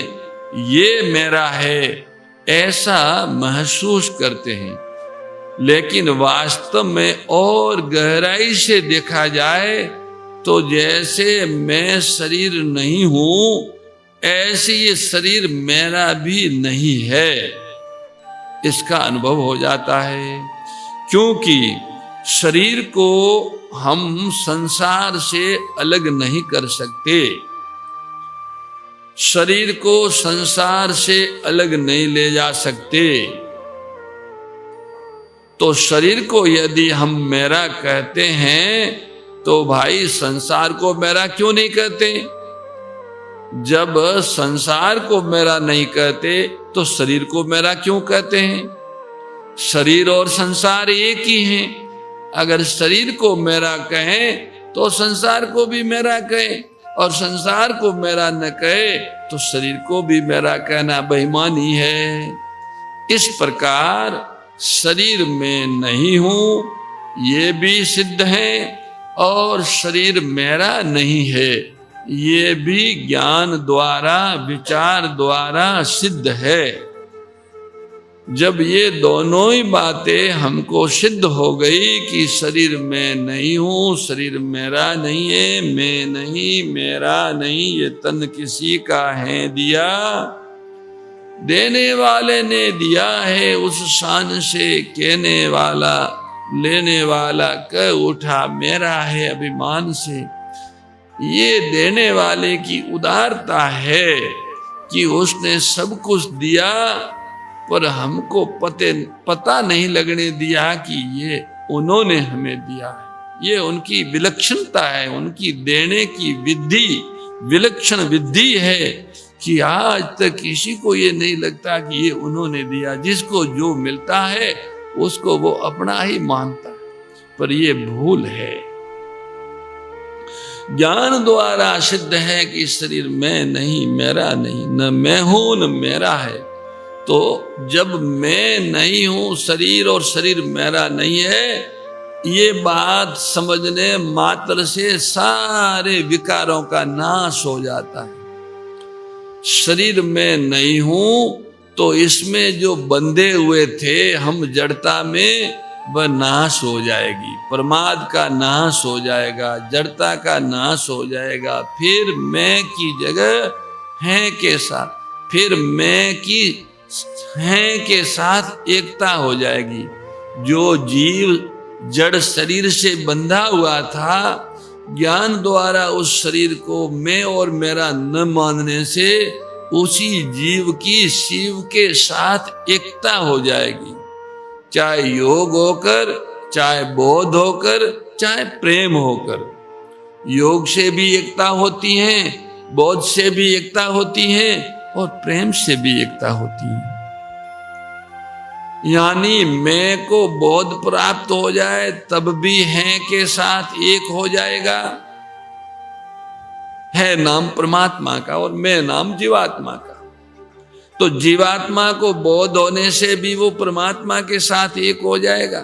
ये मेरा है, ऐसा महसूस करते हैं। लेकिन वास्तव में और गहराई से देखा जाए तो जैसे मैं शरीर नहीं हूं, ऐसे ये शरीर मेरा भी नहीं है, इसका अनुभव हो जाता है। क्योंकि शरीर को हम संसार से अलग नहीं कर सकते, शरीर को संसार से अलग नहीं ले जा सकते। तो शरीर को यदि हम मेरा कहते हैं तो भाई संसार को मेरा क्यों नहीं कहते? जब संसार को मेरा नहीं कहते तो शरीर को मेरा क्यों कहते हैं? शरीर और संसार एक ही हैं। अगर शरीर को मेरा कहें तो संसार को भी मेरा कहें, और संसार को मेरा न कहे तो शरीर को भी मेरा कहना बेईमानी है। इस प्रकार शरीर में नहीं हूं ये भी सिद्ध है, और शरीर मेरा नहीं है ये भी ज्ञान द्वारा, विचार द्वारा सिद्ध है। जब ये दोनों ही बातें हमको सिद्ध हो गई कि शरीर में नहीं हूं, शरीर मेरा नहीं है, मैं नहीं, मेरा नहीं, ये तन किसी का है दिया, देने वाले ने दिया है उस शान से, कहने वाला लेने वाला कह उठा मेरा है अभिमान से। ये देने वाले की उदारता है कि उसने सब कुछ दिया, पर हमको पता नहीं लगने दिया कि ये उन्होंने हमें दिया है। ये उनकी विलक्षणता है, उनकी देने की विधि विलक्षण विधि है कि आज तक किसी को ये नहीं लगता कि ये उन्होंने दिया। जिसको जो मिलता है उसको वो अपना ही मानता है, पर ये भूल है। ज्ञान द्वारा सिद्ध है कि शरीर मैं नहीं, मेरा नहीं, न मैं हूं न मेरा है। तो जब मैं नहीं हूं शरीर और शरीर मेरा नहीं है, ये बात समझने मात्र से सारे विकारों का नाश हो जाता है। शरीर में नहीं हूं तो इसमें जो बंधे हुए थे हम जड़ता में, वह नाश हो जाएगी। प्रमाद का नाश हो जाएगा, जड़ता का नाश हो जाएगा। फिर मैं की जगह है के साथ, फिर मैं की है के साथ एकता हो जाएगी। जो जीव जड़ शरीर से बंधा हुआ था, ज्ञान द्वारा उस शरीर को मैं और मेरा न मानने से उसी जीव की शिव के साथ एकता हो जाएगी। चाहे योग होकर, चाहे बोध होकर, चाहे प्रेम होकर। योग से भी एकता होती है, बोध से भी एकता होती है और प्रेम से भी एकता होती है। यानी मैं को बोध प्राप्त हो जाए तब भी है के साथ एक हो जाएगा। है नाम परमात्मा का और मैं नाम जीवात्मा का। तो जीवात्मा को बोध होने से भी वो परमात्मा के साथ एक हो जाएगा।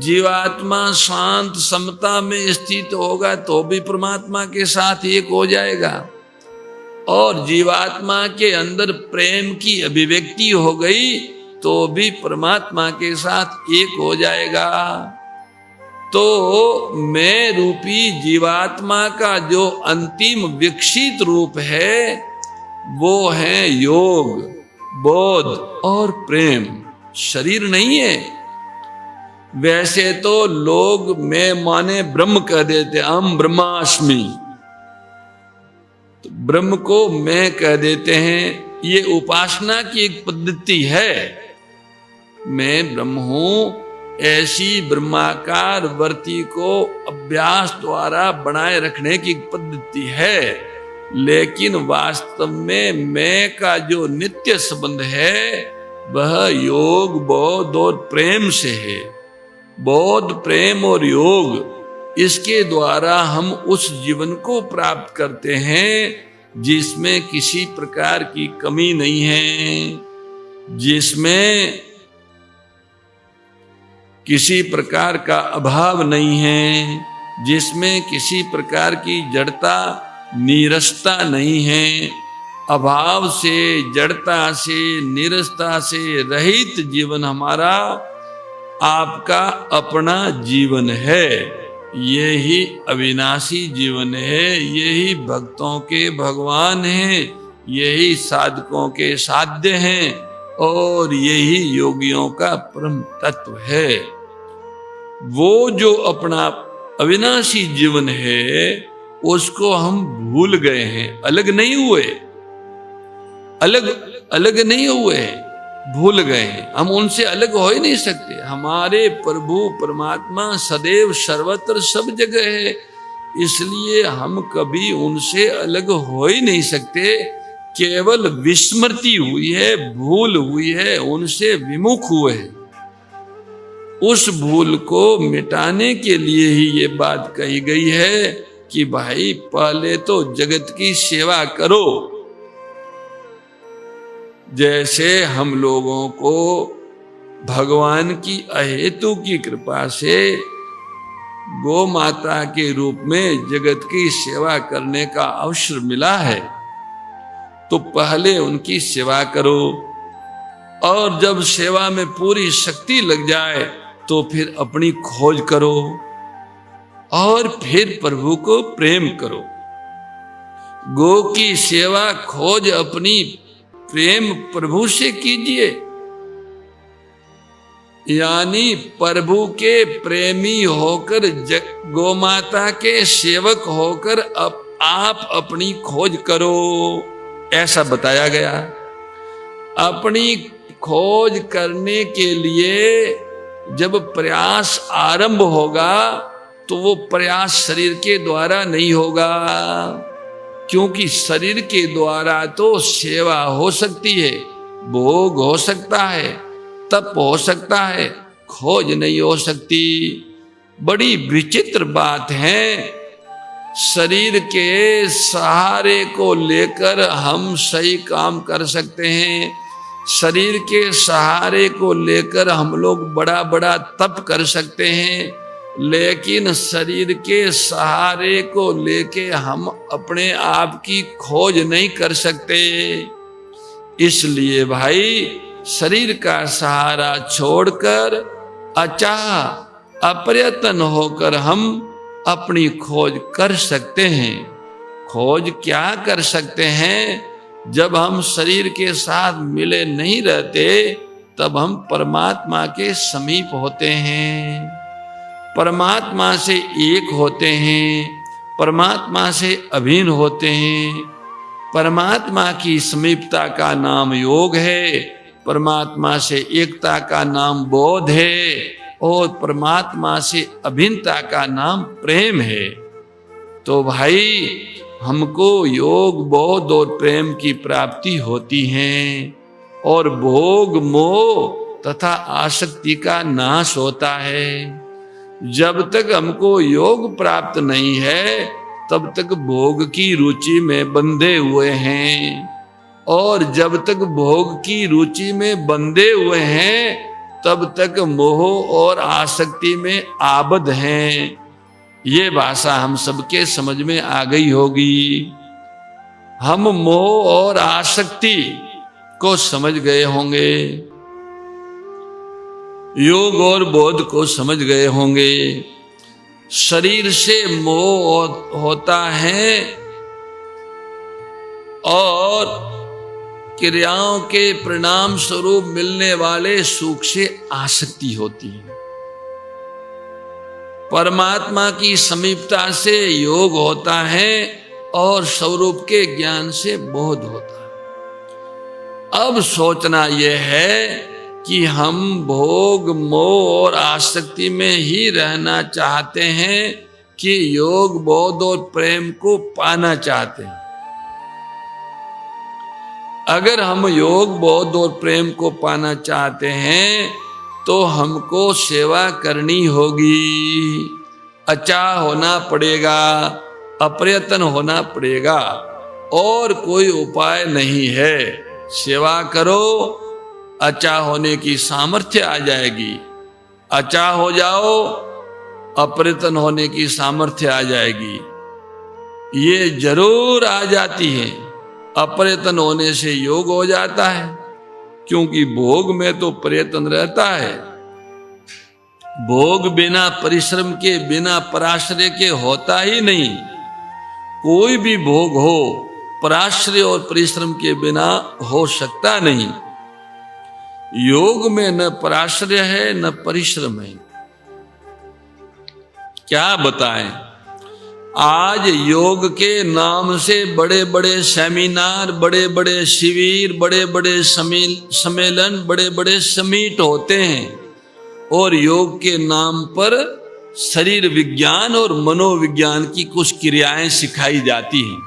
जीवात्मा शांत समता में स्थित होगा तो भी परमात्मा के साथ एक हो जाएगा। और जीवात्मा के अंदर प्रेम की अभिव्यक्ति हो गई तो भी परमात्मा के साथ एक हो जाएगा। तो मैं रूपी जीवात्मा का जो अंतिम विकसित रूप है वो है योग, बोध और प्रेम, शरीर नहीं है। वैसे तो लोग मैं माने ब्रह्म कह देते, अहम ब्रह्मास्मि, तो ब्रह्म को मैं कह देते हैं। ये उपासना की एक पद्धति है। मैं ब्रह्म हूं, ऐसी ब्रह्माकार वृत्ति को अभ्यास द्वारा बनाए रखने की पद्धति है। लेकिन वास्तव में मैं का जो नित्य संबंध है वह योग, बोध और प्रेम से है। बोध, प्रेम और योग, इसके द्वारा हम उस जीवन को प्राप्त करते हैं जिसमें किसी प्रकार की कमी नहीं है, जिसमें किसी प्रकार का अभाव नहीं है, जिसमें किसी प्रकार की जड़ता नीरसता नहीं है। अभाव से, जड़ता से, नीरसता से रहित जीवन हमारा आपका अपना जीवन है। यही अविनाशी जीवन है, यही भक्तों के भगवान हैं, यही साधकों के साध्य हैं और यही योगियों का परम तत्व है। वो जो अपना अविनाशी जीवन है उसको हम भूल गए हैं। अलग नहीं हुए, अलग नहीं हुए, भूल गए हैं। हम उनसे अलग हो ही नहीं सकते। हमारे प्रभु परमात्मा सदैव सर्वत्र सब जगह है, इसलिए हम कभी उनसे अलग हो ही नहीं सकते। केवल विस्मृति हुई है, भूल हुई है, उनसे विमुख हुए हैं। उस भूल को मिटाने के लिए ही ये बात कही गई है कि भाई पहले तो जगत की सेवा करो। जैसे हम लोगों को भगवान की अहेतु की कृपा से गौ माता के रूप में जगत की सेवा करने का अवसर मिला है, तो पहले उनकी सेवा करो और जब सेवा में पूरी शक्ति लग जाए तो फिर अपनी खोज करो और फिर प्रभु को प्रेम करो। गो की सेवा खोज अपनी प्रेम प्रभु से कीजिए, यानी प्रभु के प्रेमी होकर गौ माता के सेवक होकर आप अपनी खोज करो, ऐसा बताया गया। अपनी खोज करने के लिए जब प्रयास आरंभ होगा तो वो प्रयास शरीर के द्वारा नहीं होगा, क्योंकि शरीर के द्वारा तो सेवा हो सकती है, भोग हो सकता है, तप हो सकता है, खोज नहीं हो सकती। बड़ी विचित्र बात है। शरीर के सहारे को लेकर हम सही काम कर सकते हैं, शरीर के सहारे को लेकर हम लोग बड़ा बड़ा तप कर सकते हैं, लेकिन शरीर के सहारे को लेके हम अपने आप की खोज नहीं कर सकते। इसलिए भाई शरीर का सहारा छोड़कर अचाह अप्रयत्न होकर हम अपनी खोज कर सकते हैं। खोज क्या कर सकते हैं? जब हम शरीर के साथ मिले नहीं रहते तब हम परमात्मा के समीप होते हैं, परमात्मा से एक होते हैं, परमात्मा से अभिन्न होते हैं। परमात्मा की समीपता का नाम योग है, परमात्मा से एकता का नाम बोध है और परमात्मा से अभिन्नता का नाम प्रेम है। तो भाई हमको योग बोध और प्रेम की प्राप्ति होती है और भोग मोह तथा आसक्ति का नाश होता है। जब तक हमको योग प्राप्त नहीं है तब तक भोग की रुचि में बंधे हुए हैं, और जब तक भोग की रुचि में बंधे हुए हैं तब तक मोह और आसक्ति में आबद्ध हैं। ये भाषा हम सबके समझ में आ गई होगी। हम मोह और आसक्ति को समझ गए होंगे, योग और बोध को समझ गए होंगे। शरीर से मोह होता है और क्रियाओं के परिणाम स्वरूप मिलने वाले सुख से आसक्ति होती है। परमात्मा की समीपता से योग होता है और स्वरूप के ज्ञान से बोध होता है। अब सोचना यह है कि हम भोग मोह और आसक्ति में ही रहना चाहते हैं कि योग बोध और प्रेम को पाना चाहते हैं। अगर हम योग बोध और प्रेम को पाना चाहते हैं तो हमको सेवा करनी होगी, अचाह होना पड़ेगा, अप्रयत्न होना पड़ेगा, और कोई उपाय नहीं है। सेवा करो, अचाह होने की सामर्थ्य आ जाएगी। अचाह हो जाओ, अप्रयत्न होने की सामर्थ्य आ जाएगी। ये जरूर आ जाती है। अप्रयत्न होने से योग हो जाता है, क्योंकि भोग में तो प्रयत्न रहता है। भोग बिना परिश्रम के, बिना पराश्रय के होता ही नहीं। कोई भी भोग हो पराश्रय और परिश्रम के बिना हो सकता नहीं। योग में न पराश्रय है न परिश्रम है। क्या बताएं? आज योग के नाम से बड़े बड़े सेमिनार, बड़े बड़े शिविर, बड़े बड़े सम्मेलन, बड़े बड़े समीट होते हैं, और योग के नाम पर शरीर विज्ञान और मनोविज्ञान की कुछ क्रियाएं सिखाई जाती हैं।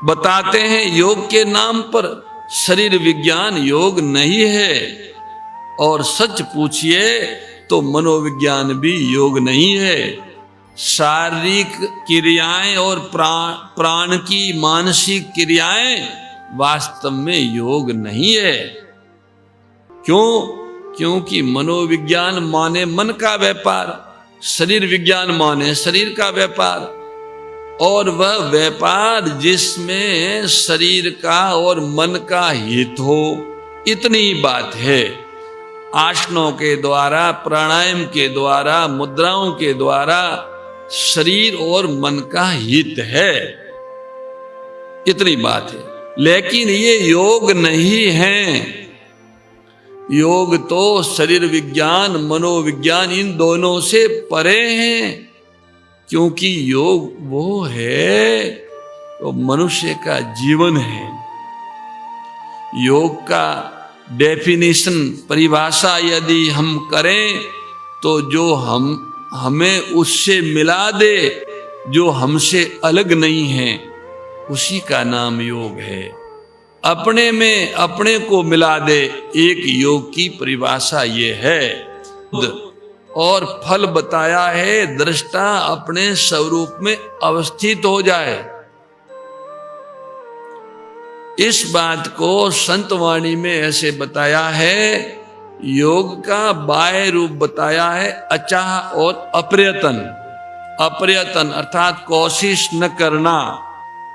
बताते हैं योग के नाम पर शरीर विज्ञान योग नहीं है, और सच पूछिए तो मनोविज्ञान भी योग नहीं है। शारीरिक क्रियाएं और प्राण की मानसिक क्रियाएं वास्तव में योग नहीं है। क्यों? क्योंकि मनोविज्ञान माने मन का व्यापार, शरीर विज्ञान माने शरीर का व्यापार, और वह व्यापार जिसमें शरीर का और मन का हित हो, इतनी बात है। आसनों के द्वारा, प्राणायाम के द्वारा, मुद्राओं के द्वारा शरीर और मन का हित है, इतनी बात है। लेकिन ये योग नहीं है। योग तो शरीर विज्ञान, मनोविज्ञान, इन दोनों से परे हैं, क्योंकि योग वो है तो मनुष्य का जीवन है। योग का डेफिनेशन, परिभाषा यदि हम करें तो जो हमें उससे मिला दे, जो हमसे अलग नहीं है, उसी का नाम योग है। अपने में अपने को मिला दे, एक योग की परिभाषा ये है। और फल बताया है, दृष्टा अपने स्वरूप में अवस्थित हो जाए। इस बात को संतवाणी में ऐसे बताया है, योग का बाह्य रूप बताया है अचाह और अप्रयत्न। अप्रयत्न अर्थात कोशिश न करना,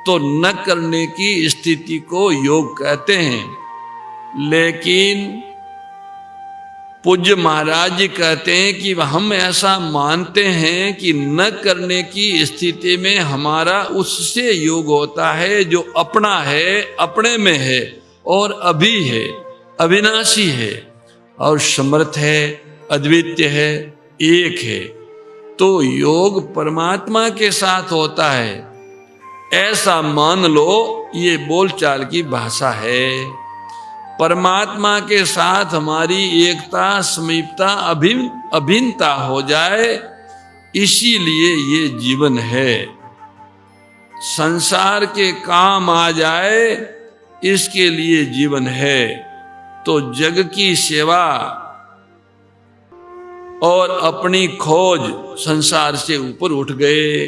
तो न करने की स्थिति को योग कहते हैं। लेकिन पूज्य महाराज जी कहते हैं कि हम ऐसा मानते हैं कि न करने की स्थिति में हमारा उससे योग होता है जो अपना है, अपने में है और अभी है, अविनाशी है और समर्थ है, अद्वितीय है, एक है। तो योग परमात्मा के साथ होता है, ऐसा मान लो। ये बोलचाल की भाषा है। परमात्मा के साथ हमारी एकता, समीपता, अभिन्नता हो जाए, इसीलिए ये जीवन है। संसार के काम आ जाए, इसके लिए जीवन है। तो जग की सेवा और अपनी खोज संसार से ऊपर उठ गए।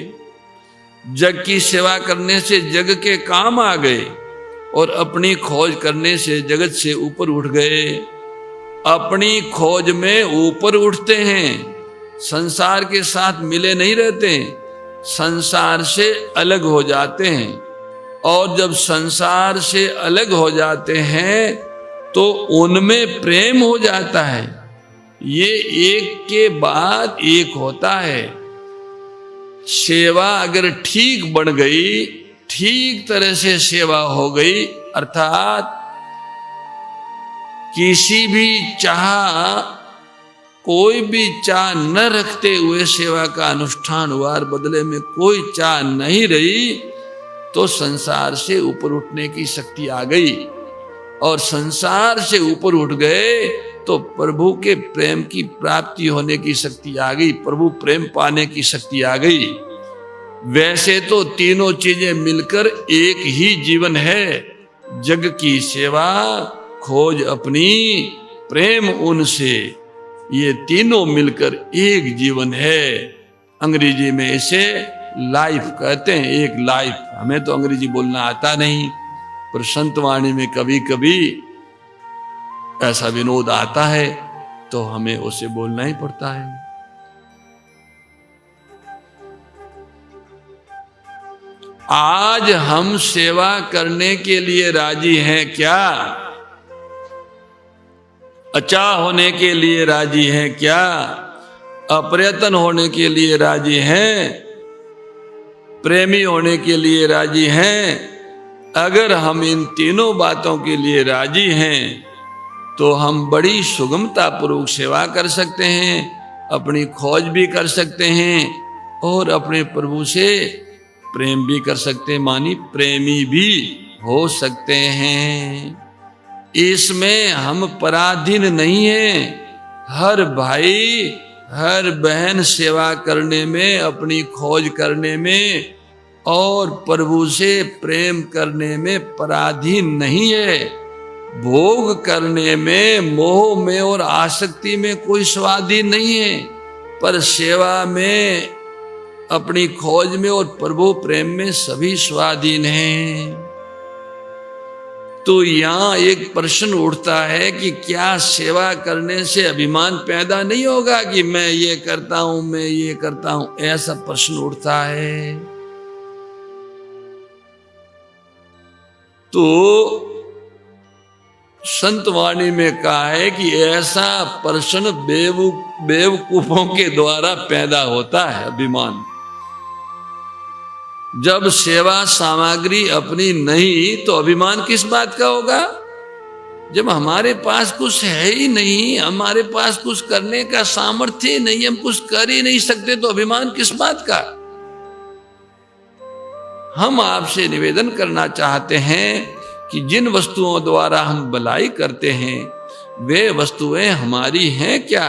जग की सेवा करने से जग के काम आ गए और अपनी खोज करने से जगत से ऊपर उठ गए। अपनी खोज में ऊपर उठते हैं, संसार के साथ मिले नहीं रहते, संसार से अलग हो जाते हैं। और जब संसार से अलग हो जाते हैं तो उनमें प्रेम हो जाता है। ये एक के बाद एक होता है। सेवा अगर ठीक बन गई, ठीक तरह से सेवा हो गई, अर्थात किसी भी कोई भी चाह न रखते हुए सेवा का अनुष्ठान हुआ और बदले में कोई चाह नहीं रही, तो संसार से ऊपर उठने की शक्ति आ गई। और संसार से ऊपर उठ गए तो प्रभु के प्रेम की प्राप्ति होने की शक्ति आ गई, प्रभु प्रेम पाने की शक्ति आ गई। वैसे तो तीनों चीजें मिलकर एक ही जीवन है। जग की सेवा, खोज अपनी, प्रेम उनसे, ये तीनों मिलकर एक जीवन है। अंग्रेजी में इसे लाइफ कहते हैं, एक लाइफ। हमें तो अंग्रेजी बोलना आता नहीं, पर संतवाणी में कभी कभी ऐसा विनोद आता है तो हमें उसे बोलना ही पड़ता है। आज हम सेवा करने के लिए राजी हैं क्या? अचाह होने के लिए राजी हैं क्या? अप्रयत्न होने के लिए राजी हैं? प्रेमी होने के लिए राजी हैं? अगर हम इन तीनों बातों के लिए राजी हैं तो हम बड़ी सुगमता पूर्वक सेवा कर सकते हैं, अपनी खोज भी कर सकते हैं और अपने प्रभु से प्रेम भी कर सकते हैं, मानी प्रेमी भी हो सकते हैं। इसमें हम पराधीन नहीं हैं। हर भाई, हर बहन सेवा करने में, अपनी खोज करने में और प्रभु से प्रेम करने में पराधीन नहीं है। भोग करने में, मोह में और आसक्ति में कोई स्वाधीन नहीं है, पर सेवा में, अपनी खोज में और प्रभु प्रेम में सभी स्वाधीन हैं। तो यहां एक प्रश्न उठता है कि क्या सेवा करने से अभिमान पैदा नहीं होगा कि मैं ये करता हूं, मैं ये करता हूं? ऐसा प्रश्न उठता है। तो संतवाणी में कहा है कि ऐसा प्रश्न बेवकूफों के द्वारा पैदा होता है, अभिमान। जब सेवा सामग्री अपनी नहीं तो अभिमान किस बात का होगा? जब हमारे पास कुछ है ही नहीं, हमारे पास कुछ करने का सामर्थ्य ही नहीं, हम कुछ कर ही नहीं सकते, तो अभिमान किस बात का? हम आपसे निवेदन करना चाहते हैं कि जिन वस्तुओं द्वारा हम भलाई करते हैं वे वस्तुएं हमारी हैं क्या?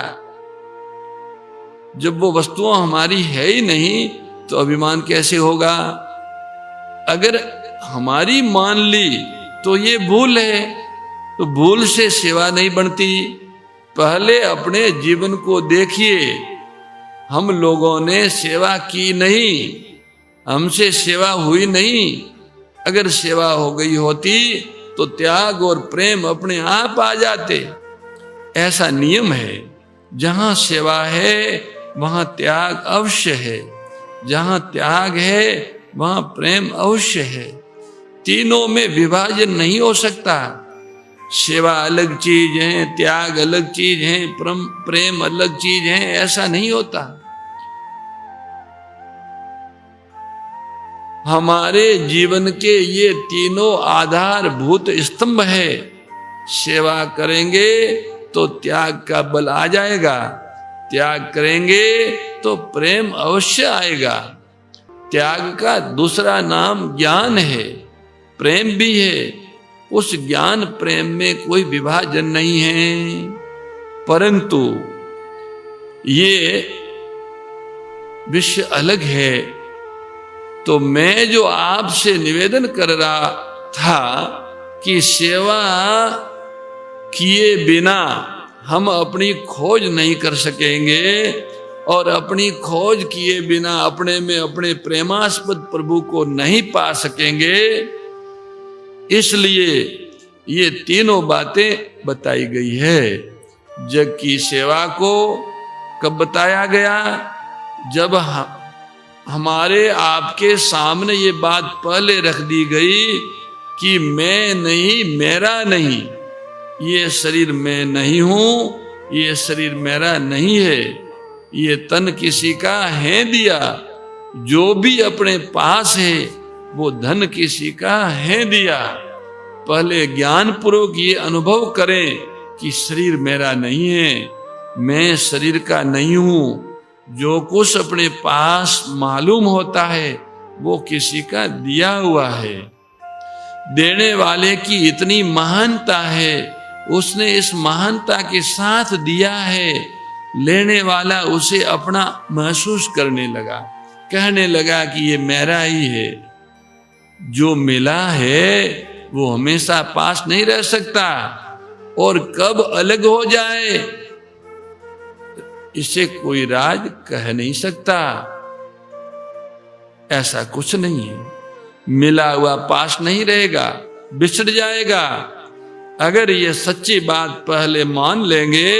जब वो वस्तुएं हमारी है ही नहीं तो अभिमान कैसे होगा? अगर हमारी मान ली तो ये भूल है, तो भूल से सेवा नहीं बनती। पहले अपने जीवन को देखिए, हम लोगों ने सेवा की नहीं, हमसे सेवा हुई नहीं। अगर सेवा हो गई होती तो त्याग और प्रेम अपने आप आ जाते। ऐसा नियम है, जहां सेवा है वहां त्याग अवश्य है, जहां त्याग है वहां प्रेम अवश्य है। तीनों में विभाजन नहीं हो सकता। सेवा अलग चीज है, त्याग अलग चीज है, प्रेम अलग चीज है, ऐसा नहीं होता। हमारे जीवन के ये तीनों आधारभूत स्तंभ है। सेवा करेंगे तो त्याग का बल आ जाएगा, त्याग करेंगे तो प्रेम अवश्य आएगा। त्याग का दूसरा नाम ज्ञान है, प्रेम भी है। उस ज्ञान प्रेम में कोई विभाजन नहीं है, परंतु ये विषय अलग है। तो मैं जो आपसे निवेदन कर रहा था कि सेवा किए बिना हम अपनी खोज नहीं कर सकेंगे, और अपनी खोज किए बिना अपने में अपने प्रेमास्पद प्रभु को नहीं पा सकेंगे। इसलिए ये तीनों बातें बताई गई है। जग की सेवा को कब बताया गया? जब हमारे आपके सामने ये बात पहले रख दी गई कि मैं नहीं, मेरा नहीं, ये शरीर मैं नहीं हूं, ये शरीर मेरा नहीं है, ये तन किसी का है दिया, जो भी अपने पास है वो धन किसी का है दिया। पहले ज्ञान पूर्वक ये अनुभव करें कि शरीर मेरा नहीं है, मैं शरीर का नहीं हूं। जो कुछ अपने पास मालूम होता है वो किसी का दिया हुआ है। देने वाले की इतनी महानता है, उसने इस महानता के साथ दिया है। लेने वाला उसे अपना महसूस करने लगा, कहने लगा कि ये मेरा ही है। जो मिला है वो हमेशा पास नहीं रह सकता, और कब अलग हो जाए इसे कोई राज कह नहीं सकता। ऐसा कुछ नहीं है। मिला हुआ पास नहीं रहेगा, बिछड़ जाएगा। अगर ये सच्ची बात पहले मान लेंगे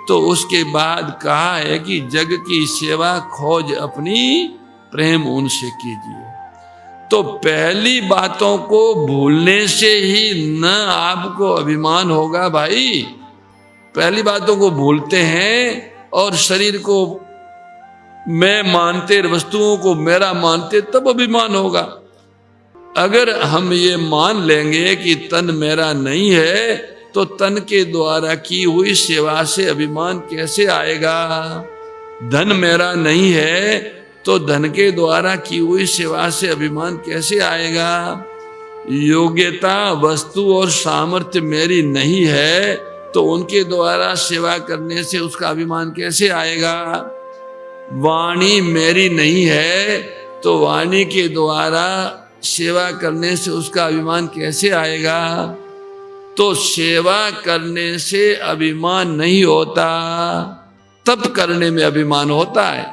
तो उसके बाद कहा है कि जग की सेवा खोज अपनी, प्रेम उनसे कीजिए। तो पहली बातों को भूलने से ही न आपको अभिमान होगा भाई। पहली बातों को भूलते हैं और शरीर को मैं मानते, वस्तुओं को मेरा मानते, तब अभिमान होगा। अगर हम ये मान लेंगे कि तन मेरा नहीं है, तो तन के द्वारा की हुई सेवा से अभिमान कैसे आएगा? धन मेरा नहीं है तो धन के द्वारा की हुई सेवा से अभिमान कैसे आएगा? योग्यता, वस्तु और सामर्थ्य मेरी नहीं है तो उनके द्वारा सेवा करने से उसका अभिमान कैसे आएगा? वाणी मेरी नहीं है तो वाणी के द्वारा सेवा करने से उसका अभिमान कैसे आएगा? तो सेवा करने से अभिमान नहीं होता, तप करने में अभिमान होता है,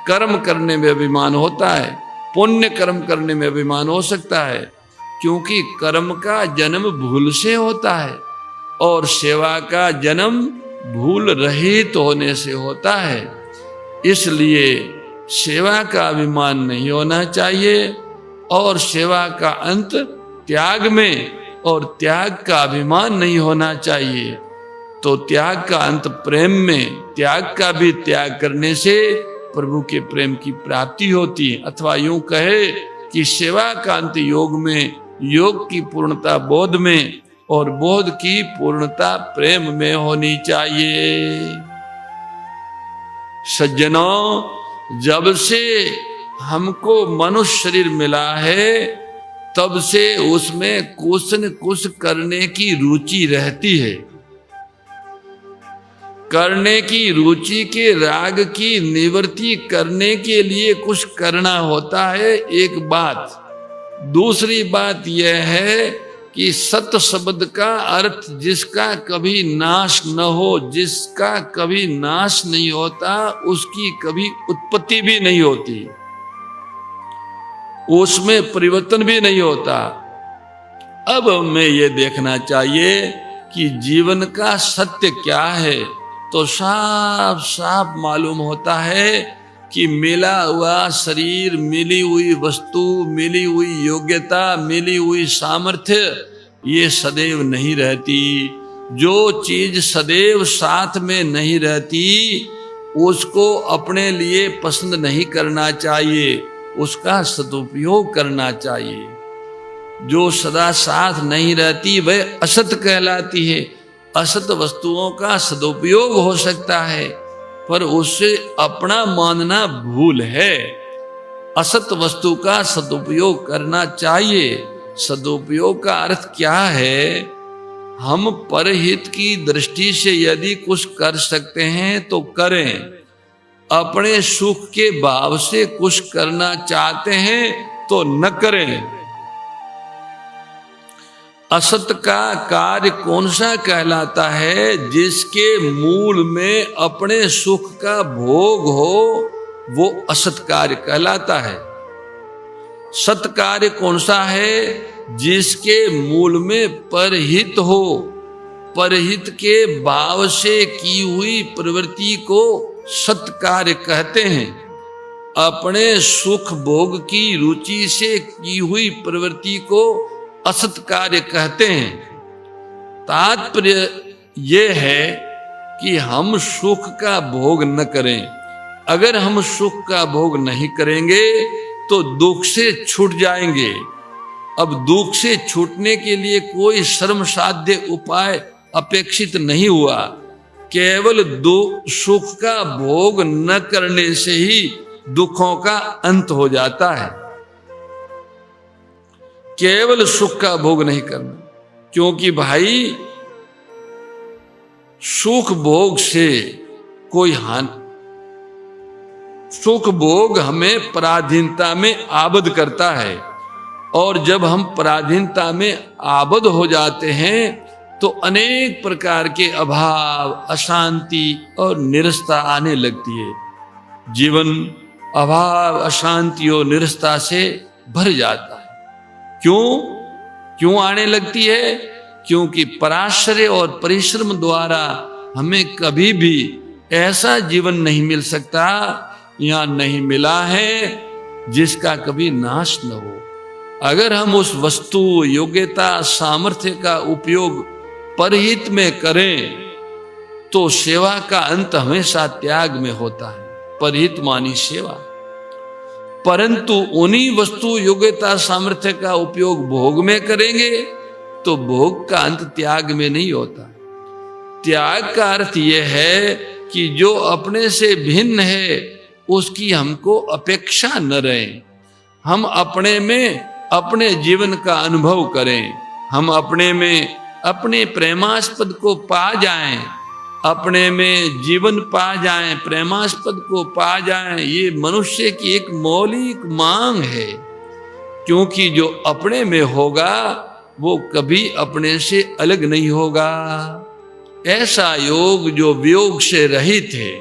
कर्म करने में अभिमान होता है, पुण्य कर्म करने में अभिमान हो सकता है, क्योंकि कर्म का जन्म भूल से होता है और सेवा का जन्म भूल रहित होने से होता है। इसलिए सेवा का अभिमान नहीं होना चाहिए, और सेवा का अंत त्याग में, और त्याग का अभिमान नहीं होना चाहिए। तो त्याग का अंत प्रेम में, त्याग का भी त्याग करने से प्रभु के प्रेम की प्राप्ति होती है। अथवा यूं कहे कि सेवा का अंत योग में, योग की पूर्णता बोध में, और बोध की पूर्णता प्रेम में होनी चाहिए। सज्जनों, जब से हमको मनुष्य शरीर मिला है तब से उसमें कुछ न कुछ करने की रुचि रहती है। करने की रुचि के राग की निवृत्ति करने के लिए कुछ करना होता है, एक बात। दूसरी बात यह है कि सत्य शब्द का अर्थ जिसका कभी नाश न हो, जिसका कभी नाश नहीं होता, उसकी कभी उत्पत्ति भी नहीं होती, उसमें परिवर्तन भी नहीं होता। अब हमें ये देखना चाहिए कि जीवन का सत्य क्या है। तो साफ साफ मालूम होता है कि मिला हुआ शरीर, मिली हुई वस्तु, मिली हुई योग्यता, मिली हुई सामर्थ्य, ये सदैव नहीं रहती। जो चीज सदैव साथ में नहीं रहती उसको अपने लिए पसंद नहीं करना चाहिए, उसका सदुपयोग करना चाहिए। जो सदा साथ नहीं रहती वह असत कहलाती है। असत वस्तुओं का सदुपयोग हो सकता है पर उससे अपना मानना भूल है। असत वस्तु का सदुपयोग करना चाहिए। सदुपयोग का अर्थ क्या है? हम परहित की दृष्टि से यदि कुछ कर सकते हैं तो करें। अपने सुख के भाव से कुछ करना चाहते हैं तो न करें। असत का कार्य कौन सा कहलाता है? जिसके मूल में अपने सुख का भोग हो वो असत कार्य कहलाता है। सत कार्य कौन सा है? जिसके मूल में परहित हो। परहित के भाव से की हुई प्रवृत्ति को सत कार्य कहते हैं। अपने सुख भोग की रुचि से की हुई प्रवृत्ति को असत कार्य कहते हैं। तात्पर्य यह है कि हम सुख का भोग न करें। अगर हम सुख का भोग नहीं करेंगे तो दुख से छूट जाएंगे। अब दुख से छूटने के लिए कोई श्रम साध्य उपाय अपेक्षित नहीं हुआ। केवल सुख का भोग न करने से ही दुखों का अंत हो जाता है। केवल सुख का भोग नहीं करना, क्योंकि भाई सुख भोग से कोई हानि, सुख भोग हमें पराधीनता में आबद्ध करता है। और जब हम पराधीनता में आबद्ध हो जाते हैं तो अनेक प्रकार के अभाव, अशांति और निरस्ता आने लगती है। जीवन अभाव, अशांति और निरस्ता से भर जाता है। क्यों आने लगती है? क्योंकि पराश्रय और परिश्रम द्वारा हमें कभी भी ऐसा जीवन नहीं मिल सकता या नहीं मिला है जिसका कभी नाश न हो। अगर हम उस वस्तु, योग्यता, सामर्थ्य का उपयोग परहित में करें तो सेवा का अंत हमेशा त्याग में होता है। परहित मानी सेवा। परंतु उन्हीं वस्तु, योग्यता, सामर्थ्य का उपयोग भोग में करेंगे तो भोग का अंत त्याग में नहीं होता। त्याग का अर्थ यह है कि जो अपने से भिन्न है उसकी हमको अपेक्षा न रहे। हम अपने में अपने जीवन का अनुभव करें। हम अपने में अपने प्रेमास्पद को पा जाएं, अपने में जीवन पा जाएं, प्रेमास्पद को पा जाएं। ये मनुष्य की एक मौलिक मांग है, क्योंकि जो अपने में होगा वो कभी अपने से अलग नहीं होगा। ऐसा योग जो वियोग से रहित है,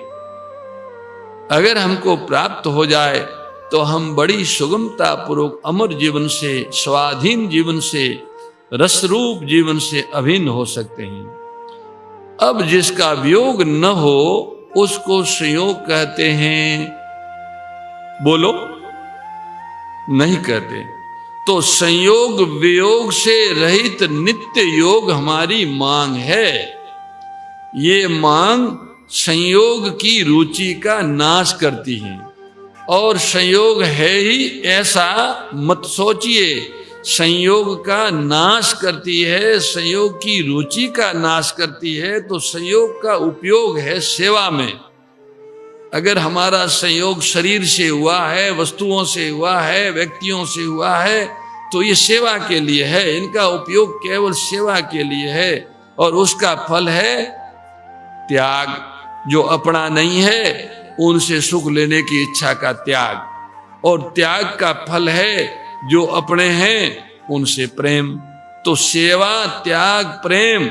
अगर हमको प्राप्त हो जाए तो हम बड़ी सुगमता पूर्वक अमर जीवन से, स्वाधीन जीवन से, रसरूप जीवन से अभिन्न हो सकते हैं। अब जिसका वियोग न हो उसको संयोग कहते हैं? बोलो, नहीं कहते। तो संयोग वियोग से रहित नित्य योग हमारी मांग है। ये मांग संयोग की रुचि का नाश करती है। और संयोग है ही ऐसा मत सोचिए। संयोग का नाश करती है, संयोग की रुचि का नाश करती है। तो संयोग का उपयोग है सेवा में। अगर हमारा संयोग शरीर से हुआ है, वस्तुओं से हुआ है, व्यक्तियों से हुआ है, तो ये सेवा के लिए है। इनका उपयोग केवल सेवा के लिए है और उसका फल है त्याग। जो अपना नहीं है उनसे सुख लेने की इच्छा का त्याग, और त्याग का फल है जो अपने हैं उनसे प्रेम। तो सेवा, त्याग, प्रेम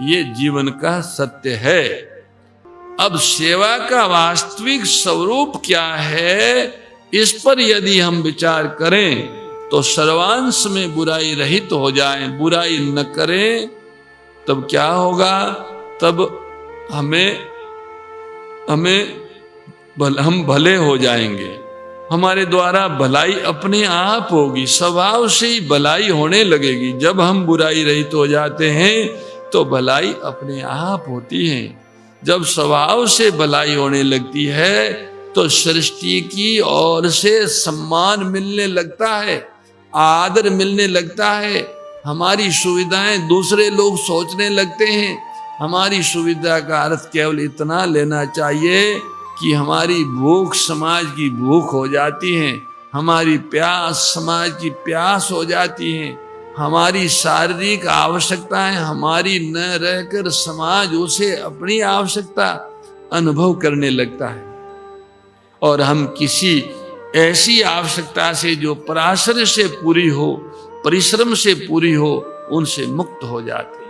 ये जीवन का सत्य है। अब सेवा का वास्तविक स्वरूप क्या है, इस पर यदि हम विचार करें तो सर्वांश में बुराई रहित हो जाएं, बुराई न करें, तब क्या होगा? तब हम भले हो जाएंगे। हमारे द्वारा भलाई अपने आप होगी, स्वभाव से ही भलाई होने लगेगी। जब हम बुराई रहित हो जाते हैं तो भलाई अपने आप होती है। जब स्वभाव से भलाई होने लगती है तो सृष्टि की ओर से सम्मान मिलने लगता है, आदर मिलने लगता है। हमारी सुविधाएं दूसरे लोग सोचने लगते हैं। हमारी सुविधा का अर्थ केवल इतना लेना चाहिए कि हमारी भूख समाज की भूख हो जाती है, हमारी प्यास समाज की प्यास हो जाती है, हमारी शारीरिक आवश्यकताएं हमारी न रहकर समाज उसे अपनी आवश्यकता अनुभव करने लगता है। और हम किसी ऐसी आवश्यकता से जो पराशर से पूरी हो, परिश्रम से पूरी हो, उनसे मुक्त हो जाते हैं।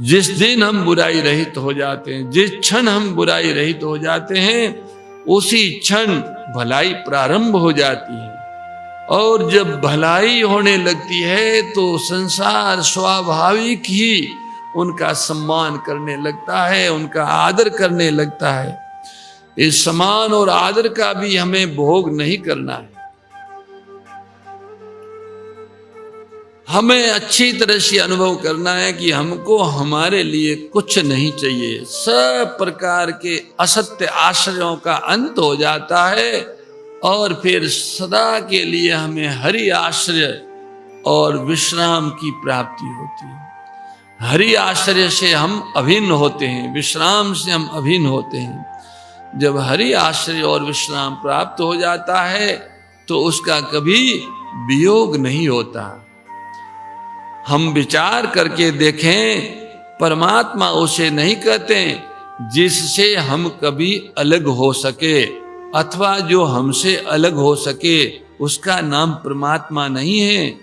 जिस दिन हम बुराई रहित हो जाते हैं, जिस क्षण हम बुराई रहित हो जाते हैं, उसी क्षण भलाई प्रारंभ हो जाती है। और जब भलाई होने लगती है तो संसार स्वाभाविक ही उनका सम्मान करने लगता है, उनका आदर करने लगता है। इस सम्मान और आदर का भी हमें भोग नहीं करना है। हमें अच्छी तरह से अनुभव करना है कि हमको हमारे लिए कुछ नहीं चाहिए। सब प्रकार के असत्य आश्रयों का अंत हो जाता है और फिर सदा के लिए हमें हरि आश्रय और विश्राम की प्राप्ति होती है। हरि आश्रय से हम अभिन्न होते हैं, विश्राम से हम अभिन्न होते हैं। जब हरि आश्रय और विश्राम प्राप्त हो जाता है तो उसका कभी वियोग नहीं होता। हम विचार करके देखें, परमात्मा उसे नहीं कहते जिससे हम कभी अलग हो सके, अथवा जो हमसे अलग हो सके उसका नाम परमात्मा नहीं है।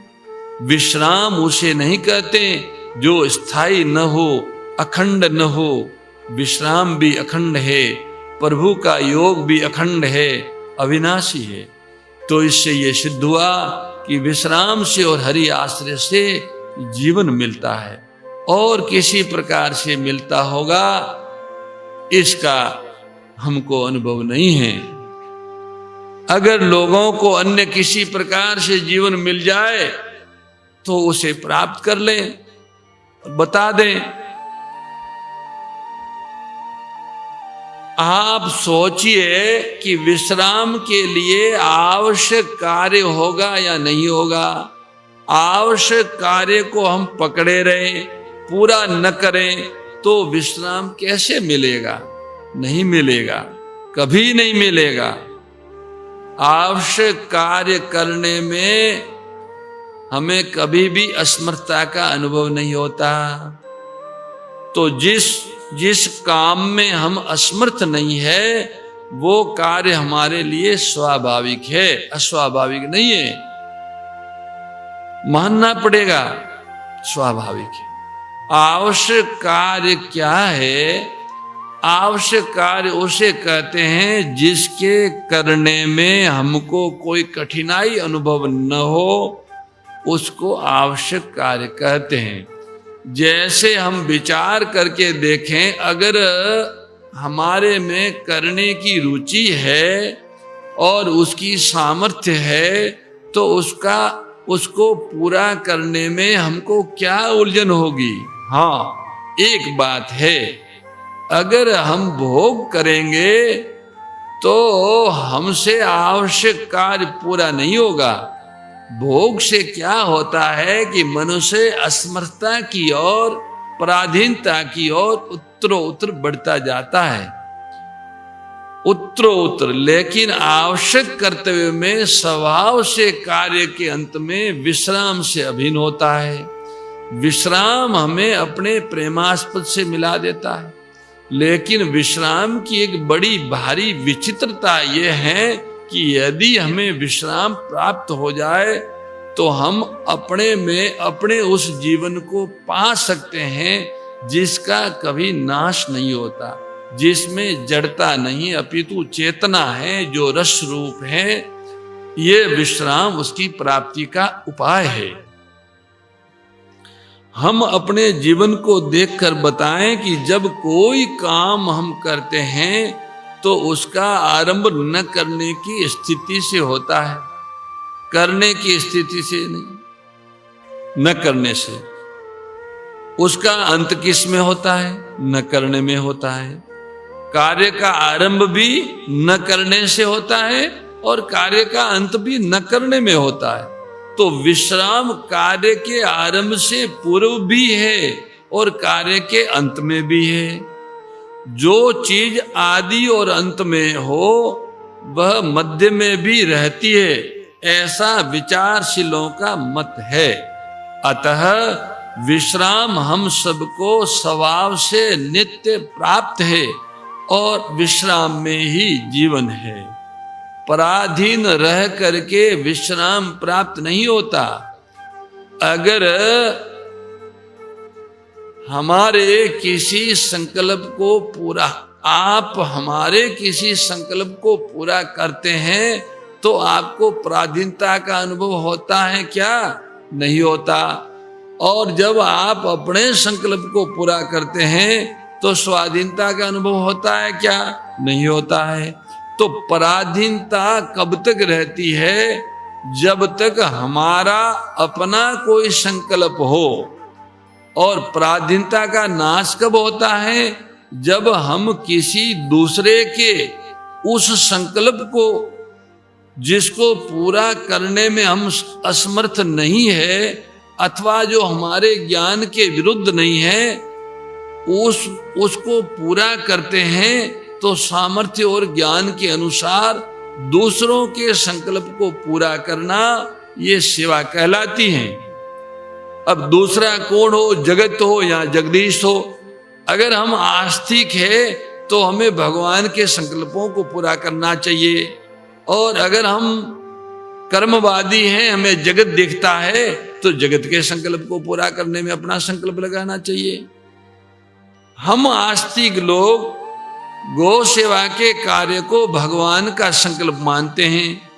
विश्राम उसे नहीं कहते जो स्थायी न हो, अखंड न हो। विश्राम भी अखंड है, प्रभु का योग भी अखंड है, अविनाशी है। तो इससे ये सिद्ध हुआ कि विश्राम से और हरि आश्रय से जीवन मिलता है, और किसी प्रकार से मिलता होगा इसका हमको अनुभव नहीं है। अगर लोगों को अन्य किसी प्रकार से जीवन मिल जाए तो उसे प्राप्त कर लें, बता दें। आप सोचिए कि विश्राम के लिए आवश्यक कार्य होगा या नहीं होगा। आवश्यक कार्य को हम पकड़े रहें, पूरा न करें तो विश्राम कैसे मिलेगा? नहीं मिलेगा, कभी नहीं मिलेगा। आवश्यक कार्य करने में हमें कभी भी असमर्थता का अनुभव नहीं होता। तो जिस काम में हम असमर्थ नहीं है वो कार्य हमारे लिए स्वाभाविक है, अस्वाभाविक नहीं है। मानना पड़ेगा, स्वाभाविक है। आवश्यक कार्य क्या है? आवश्यक कार्य उसे कहते हैं जिसके करने में हमको कोई कठिनाई अनुभव न हो, उसको आवश्यक कार्य कहते हैं। जैसे हम विचार करके देखें, अगर हमारे में करने की रुचि है और उसकी सामर्थ्य है तो उसको पूरा करने में हमको क्या उलझन होगी? हाँ, एक बात है, अगर हम भोग करेंगे तो हमसे आवश्यक कार्य पूरा नहीं होगा। भोग से क्या होता है कि मनुष्य असमर्थता की ओर, पराधीनता की ओर उत्तरोत्तर बढ़ता जाता है, उत्तरोत्तर। लेकिन आवश्यक कर्तव्य में स्वभाव से कार्य के अंत में विश्राम से अभिन्न होता है। विश्राम हमें अपने प्रेमास्पद से मिला देता है। लेकिन विश्राम की एक बड़ी भारी विचित्रता यह है कि यदि हमें विश्राम प्राप्त हो जाए तो हम अपने में अपने उस जीवन को पा सकते हैं जिसका कभी नाश नहीं होता, जिसमें जड़ता नहीं अपितु चेतना है, जो रस रूप है। ये विश्राम उसकी प्राप्ति का उपाय है। हम अपने जीवन को देखकर बताएं कि जब कोई काम हम करते हैं तो उसका आरंभ न करने की स्थिति से होता है, करने की स्थिति से नहीं, न करने से। उसका अंत किस में होता है? न करने में होता है। कार्य का आरंभ भी न करने से होता है और कार्य का अंत भी न करने में होता है। तो विश्राम कार्य के आरंभ से पूर्व भी है और कार्य के अंत में भी है। जो चीज आदि और अंत में हो वह मध्य में भी रहती है, ऐसा विचारशीलों का मत है। अतः विश्राम हम सबको स्वभाव से नित्य प्राप्त है और विश्राम में ही जीवन है। पराधीन रह करके विश्राम प्राप्त नहीं होता। अगर हमारे किसी संकल्प को पूरा, आप हमारे किसी संकल्प को पूरा करते हैं तो आपको पराधीनता का अनुभव होता है क्या? नहीं होता। और जब आप अपने संकल्प को पूरा करते हैं तो स्वाधीनता का अनुभव होता है क्या? नहीं होता है। तो पराधीनता कब तक रहती है? जब तक हमारा अपना कोई संकल्प हो। और पराधीनता का नाश कब होता है? जब हम किसी दूसरे के उस संकल्प को, जिसको पूरा करने में हम असमर्थ नहीं है अथवा जो हमारे ज्ञान के विरुद्ध नहीं है, उसको पूरा करते हैं तो सामर्थ्य और ज्ञान के अनुसार दूसरों के संकल्प को पूरा करना ये सेवा कहलाती है। अब दूसरा कौन हो, जगत हो या जगदीश हो, अगर हम आस्तिक है तो हमें भगवान के संकल्पों को पूरा करना चाहिए। और अगर हम कर्मवादी हैं, हमें जगत दिखता है तो जगत के संकल्प को पूरा करने में अपना संकल्प लगाना चाहिए। हम आस्तिक लोग गौ सेवा के कार्य को भगवान का संकल्प मानते हैं,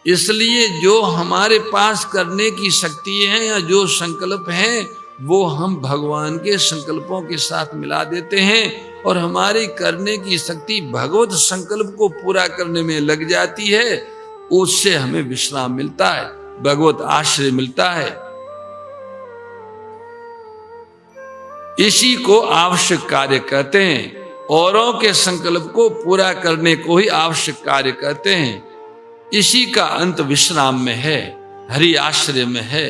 इसलिए जो हमारे पास करने की शक्ति है या जो संकल्प है वो हम भगवान के संकल्पों के साथ मिला देते हैं और हमारी करने की शक्ति भगवत संकल्प को पूरा करने में लग जाती है। उससे हमें विश्राम मिलता है, भगवत आश्रय मिलता है। इसी को आवश्यक कार्य कहते हैं। औरों के संकल्प को पूरा करने को ही आवश्यक कार्य कहते हैं। इसी का अंत विश्राम में है, हरि आश्रय में है।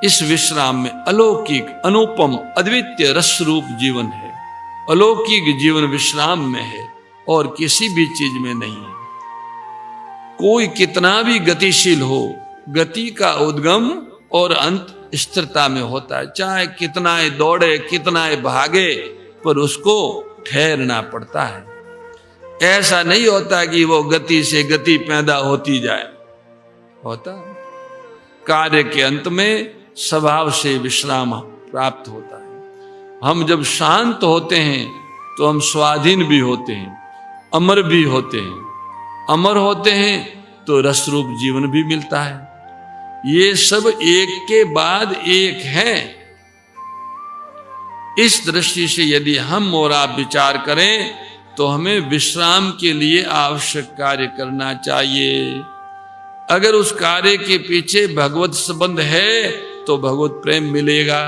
इस विश्राम में अलौकिक, अनुपम, अद्वितीय रस रूप जीवन है। अलौकिक जीवन विश्राम में है और किसी भी चीज में नहीं है। कोई कितना भी गतिशील हो, गति का उद्गम और अंत स्थिरता में होता है। चाहे कितना दौड़े, कितना भागे, पर उसको ठहरना पड़ता है। ऐसा नहीं होता कि वो गति से गति पैदा होती जाए, होता कार्य के अंत में स्वभाव से विश्राम प्राप्त होता है। हम जब शांत होते हैं तो हम स्वाधीन भी होते हैं, अमर भी होते हैं। अमर होते हैं तो रस रूप जीवन भी मिलता है। ये सब एक के बाद एक है। इस दृष्टि से यदि हम और आप विचार करें तो हमें विश्राम के लिए आवश्यक कार्य करना चाहिए। अगर उस कार्य के पीछे भगवत संबंध है तो भगवत प्रेम मिलेगा।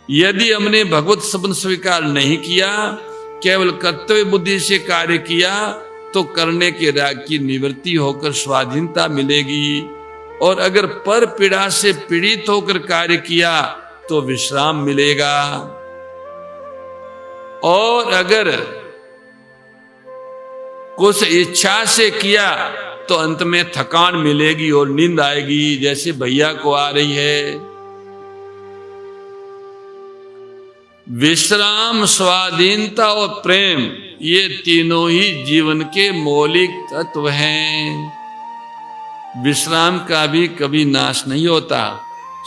यदि हमने भगवत संबंध स्वीकार नहीं किया, केवल कर्तव्य बुद्धि से कार्य किया, तो करने के राग की निवृत्ति होकर स्वाधीनता मिलेगी। और अगर पर पीड़ा से पीड़ित होकर कार्य किया तो विश्राम मिलेगा। और अगर कुछ इच्छा से किया तो अंत में थकान मिलेगी और नींद आएगी, जैसे भैया को आ रही है। विश्राम, स्वाधीनता और प्रेम, ये तीनों ही जीवन के मौलिक तत्व हैं। विश्राम का भी कभी नाश नहीं होता,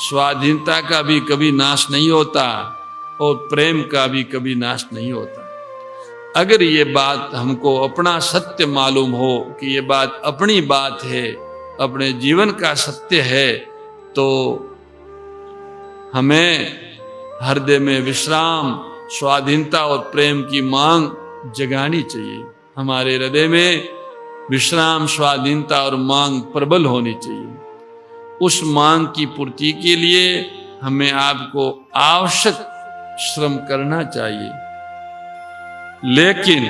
स्वाधीनता का भी कभी नाश नहीं होता और प्रेम का भी कभी नाश नहीं होता। अगर ये बात हमको अपना सत्य मालूम हो कि ये बात अपनी बात है अपने जीवन का सत्य है तो हमें हृदय में विश्राम, स्वाधीनता और प्रेम की मांग जगानी चाहिए। हमारे हृदय में विश्राम, स्वाधीनता और मांग प्रबल होनी चाहिए। उस मांग की पूर्ति के लिए हमें आपको आवश्यक श्रम करना चाहिए, लेकिन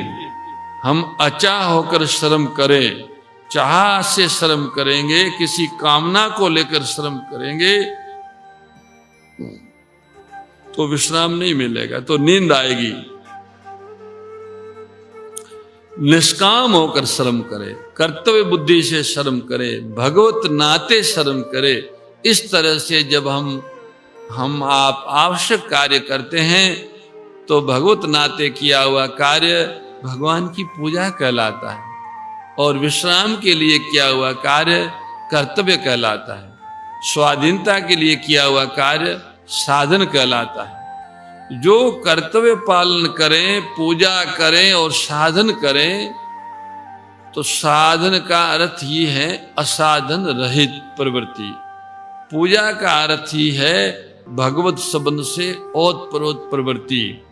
हम अचाह होकर श्रम करें, चाह से श्रम करेंगे, किसी कामना को लेकर श्रम करेंगे तो विश्राम नहीं मिलेगा, तो नींद आएगी। निष्काम होकर श्रम करे, कर्तव्य बुद्धि से श्रम करे, भगवत नाते श्रम करे। इस तरह से जब हम आप आवश्यक कार्य करते हैं तो भगवत नाते किया हुआ कार्य भगवान की पूजा कहलाता है, और विश्राम के लिए किया हुआ कार्य कर्तव्य कहलाता है। स्वाधीनता के लिए किया हुआ कार्य साधन कहलाता है। जो कर्तव्य पालन करें, पूजा करें और साधन करें, तो साधन का अर्थ ही है असाधन रहित प्रवृत्ति। पूजा का अर्थ ही है भगवत संबंध से ओतप्रोत प्रवृत्ति।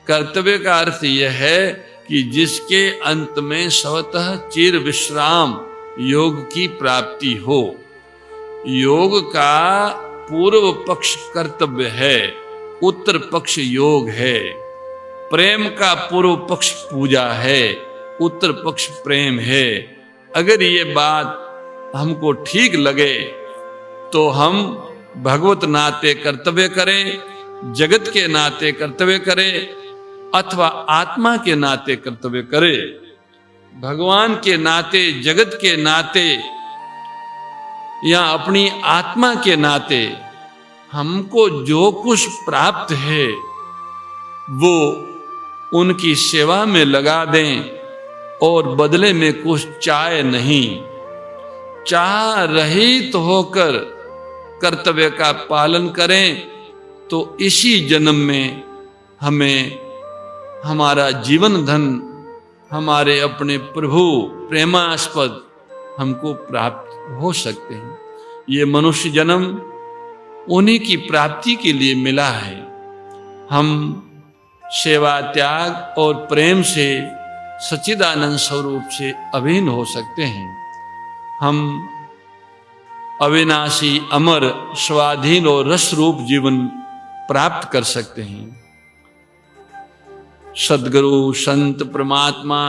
कर्तव्य का अर्थ यह है कि जिसके अंत में स्वतः चिर विश्राम योग की प्राप्ति हो। योग का पूर्व पक्ष कर्तव्य है, उत्तर पक्ष योग है। प्रेम का पूर्व पक्ष पूजा है, उत्तर पक्ष प्रेम है। अगर ये बात हमको ठीक लगे तो हम भगवत नाते कर्तव्य करें, जगत के नाते कर्तव्य करें, अथवा आत्मा के नाते कर्तव्य करें। भगवान के नाते, जगत के नाते या अपनी आत्मा के नाते हमको जो कुछ प्राप्त है वो उनकी सेवा में लगा दें, और बदले में कुछ चाहे नहीं। चाह रहित होकर कर्तव्य का पालन करें तो इसी जन्म में हमें हमारा जीवन धन, हमारे अपने प्रभु प्रेमास्पद हमको प्राप्त हो सकते हैं। ये मनुष्य जन्म उन्हीं की प्राप्ति के लिए मिला है। हम सेवा, त्याग और प्रेम से सच्चिदानंद स्वरूप से अभिन्न हो सकते हैं। हम अविनाशी, अमर, स्वाधीन और रस रूप जीवन प्राप्त कर सकते हैं। सद्गुरु, संत, परमात्मा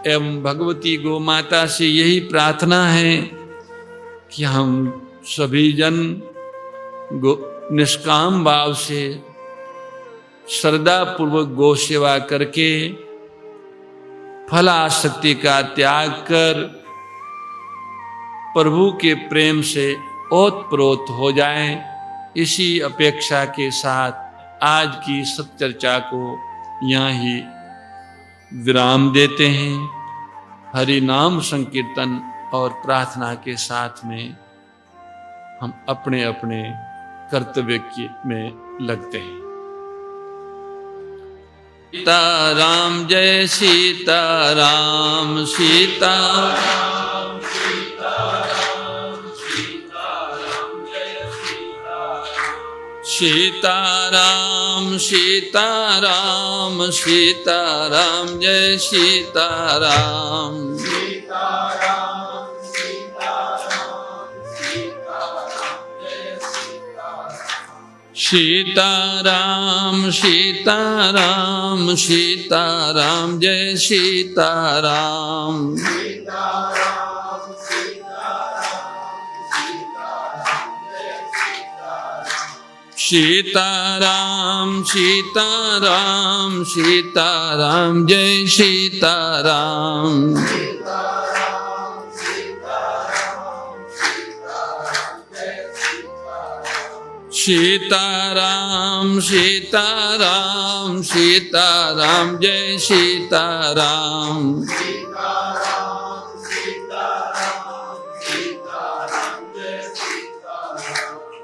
एवं भगवती गौ माता से यही प्रार्थना है कि हम सभी जन निष्काम भाव से श्रद्धा पूर्वक गौ सेवा करके फलासक्ति का त्याग कर प्रभु के प्रेम से ओतप्रोत हो जाएं। इसी अपेक्षा के साथ आज की सत्चर्चा को यहाँ ही विराम देते हैं। हरि नाम संकीर्तन और प्रार्थना के साथ में हम अपने अपने कर्तव्य में लगते हैं। सीताराम जय सीताराम, सीताराम सीताराम, सीताराम सीताराम जय सीताराम। सीताराम, सीताराम सीताराम जय सीताराम। सीताराम, सीताराम सीताराम जय सीताराम। सीताराम, सीताराम सीताराम जय सीताराम।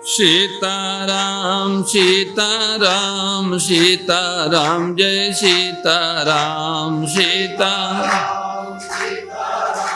सीताराम, सीताराम सीताराम जय सीताराम। सीताराम, सीताराम